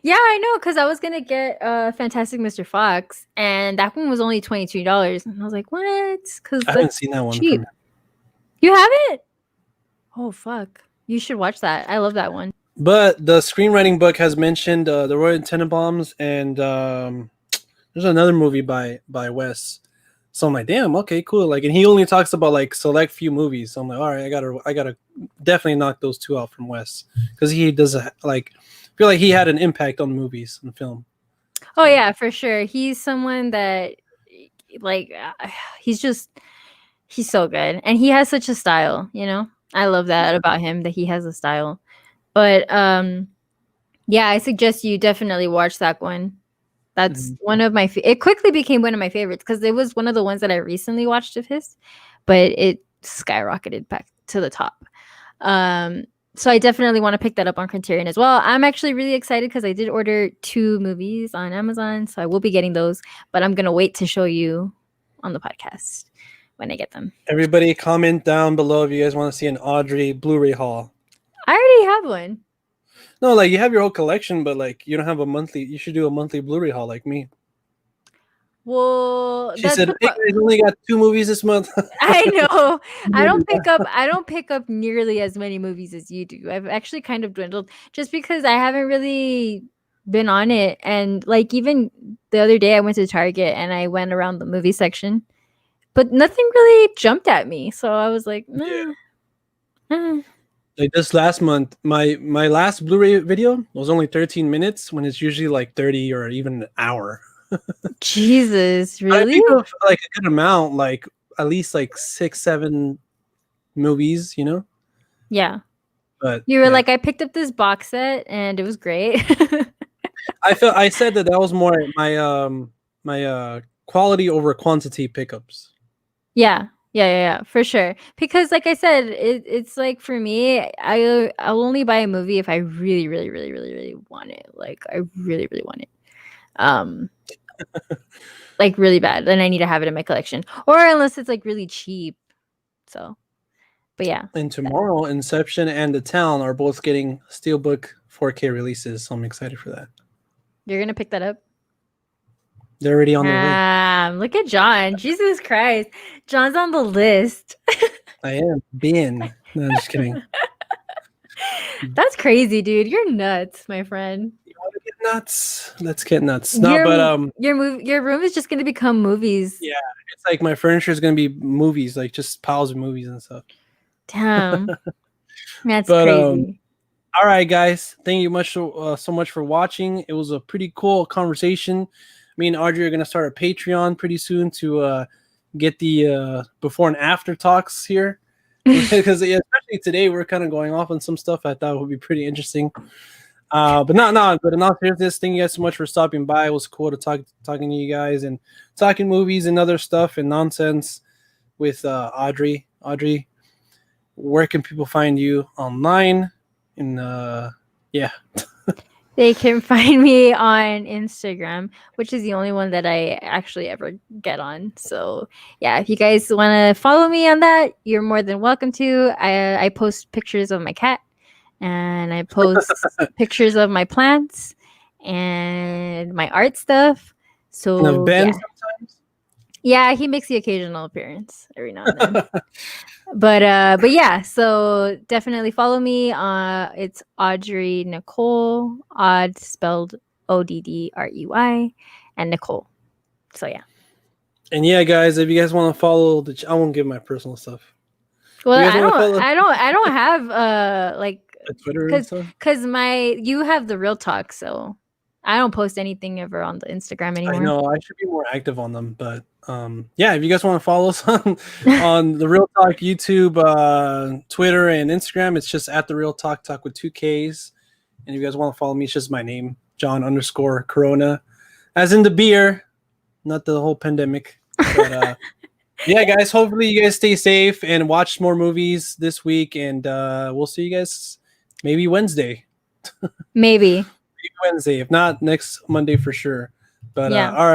Yeah, I know, because I was gonna get Fantastic Mr. Fox, and that one was only $22, and I was like, what? Because
I haven't seen that one.
Cheap. You haven't? Oh fuck! You should watch that. I love that one.
But the screenwriting book has mentioned the Royal Tenenbaums, and there's another movie by Wes. So I'm like, damn, okay, cool. Like, and he only talks about like select few movies. So I'm like, all right, I gotta definitely knock those two out from Wes because he does like feel like he had an impact on movies and film.
Oh yeah, for sure. He's someone that like he's so good, and he has such a style. You know, I love that about him that he has a style. But yeah, I suggest you definitely watch that one. That's one of my. It quickly became one of my favorites because it was one of the ones that I recently watched of his, but it skyrocketed back to the top. So I definitely want to pick that up on Criterion as well. I'm actually really excited because I did order 2 movies on Amazon, so I will be getting those. But I'm gonna wait to show you on the podcast when I get them.
Everybody, comment down below if you guys want to see an Audrey Blu-ray haul.
I already have one.
No, like you have your whole collection, but like you don't have a monthly. You should do a monthly Blu-ray haul like me.
Well,
She said, "Hey, I only got 2 movies this month."
I know. I don't pick up nearly as many movies as you do. I've actually kind of dwindled just because I haven't really been on it. And like even the other day I went to Target and I went around the movie section, but nothing really jumped at me. So I was like, nah.
Yeah. Like this last month, my last Blu-ray video was only 13 minutes when it's usually like 30 or even an hour.
Jesus, really?
I think of like a good amount, like at least like 6, 7 movies, you know?
Yeah.
But
you were like, I picked up this box set and it was great.
I said that was more my quality over quantity pickups.
Yeah, for sure. Because like I said, it's like for me, I'll only buy a movie if I really, really, really, really, really want it. Like I really, really want it. Like really bad. Then I need to have it in my collection. Or unless it's like really cheap. So, but yeah.
And tomorrow, Inception and The Town are both getting Steelbook 4K releases, so I'm excited for that.
You're gonna pick that up?
They're already on their way.
Look at John. Jesus Christ. John's on the list.
I am. Ben. No, I'm just kidding.
That's crazy, dude. You're nuts, my friend.
You want to get nuts? Let's get nuts. No, but
your room is just gonna become movies.
Yeah, it's like my furniture is gonna be movies, like just piles of movies and stuff.
Damn. That's crazy.
All right, guys. Thank you so much for watching. It was a pretty cool conversation. Me and Audrey are going to start a Patreon pretty soon to get the before and after talks here. Because especially today, we're kind of going off on some stuff I thought would be pretty interesting. But in all seriousness, thank you guys so much for stopping by. It was cool to talking to you guys and talking movies and other stuff and nonsense with Audrey. Audrey, where can people find you online? And yeah.
They can find me on Instagram, which is the only one that I actually ever get on. So yeah, if you guys want to follow me on that, you're more than welcome to. I post pictures of my cat, and I post pictures of my plants and my art stuff. So
Ben
yeah.
sometimes?
Yeah, he makes the occasional appearance every now and then. But yeah, so definitely follow me. It's Audrey Nicole, Odd spelled Oddrey, and Nicole. So yeah.
And yeah, guys, if you guys want to follow I won't give my personal stuff.
Well, I don't have like
Twitter
because you have the Real Talk, so I don't post anything ever on the Instagram anymore.
I know I should be more active on them, but yeah, if you guys want to follow us on the Real Talk YouTube, Twitter, and Instagram, it's just at the Real Talk with 2 Ks. And if you guys want to follow me, it's just my name, John_Corona, as in the beer, not the whole pandemic. But yeah, guys, hopefully you guys stay safe and watch more movies this week, and we'll see you guys maybe Wednesday.
Maybe
Wednesday, if not next Monday for sure. But
yeah.
All right.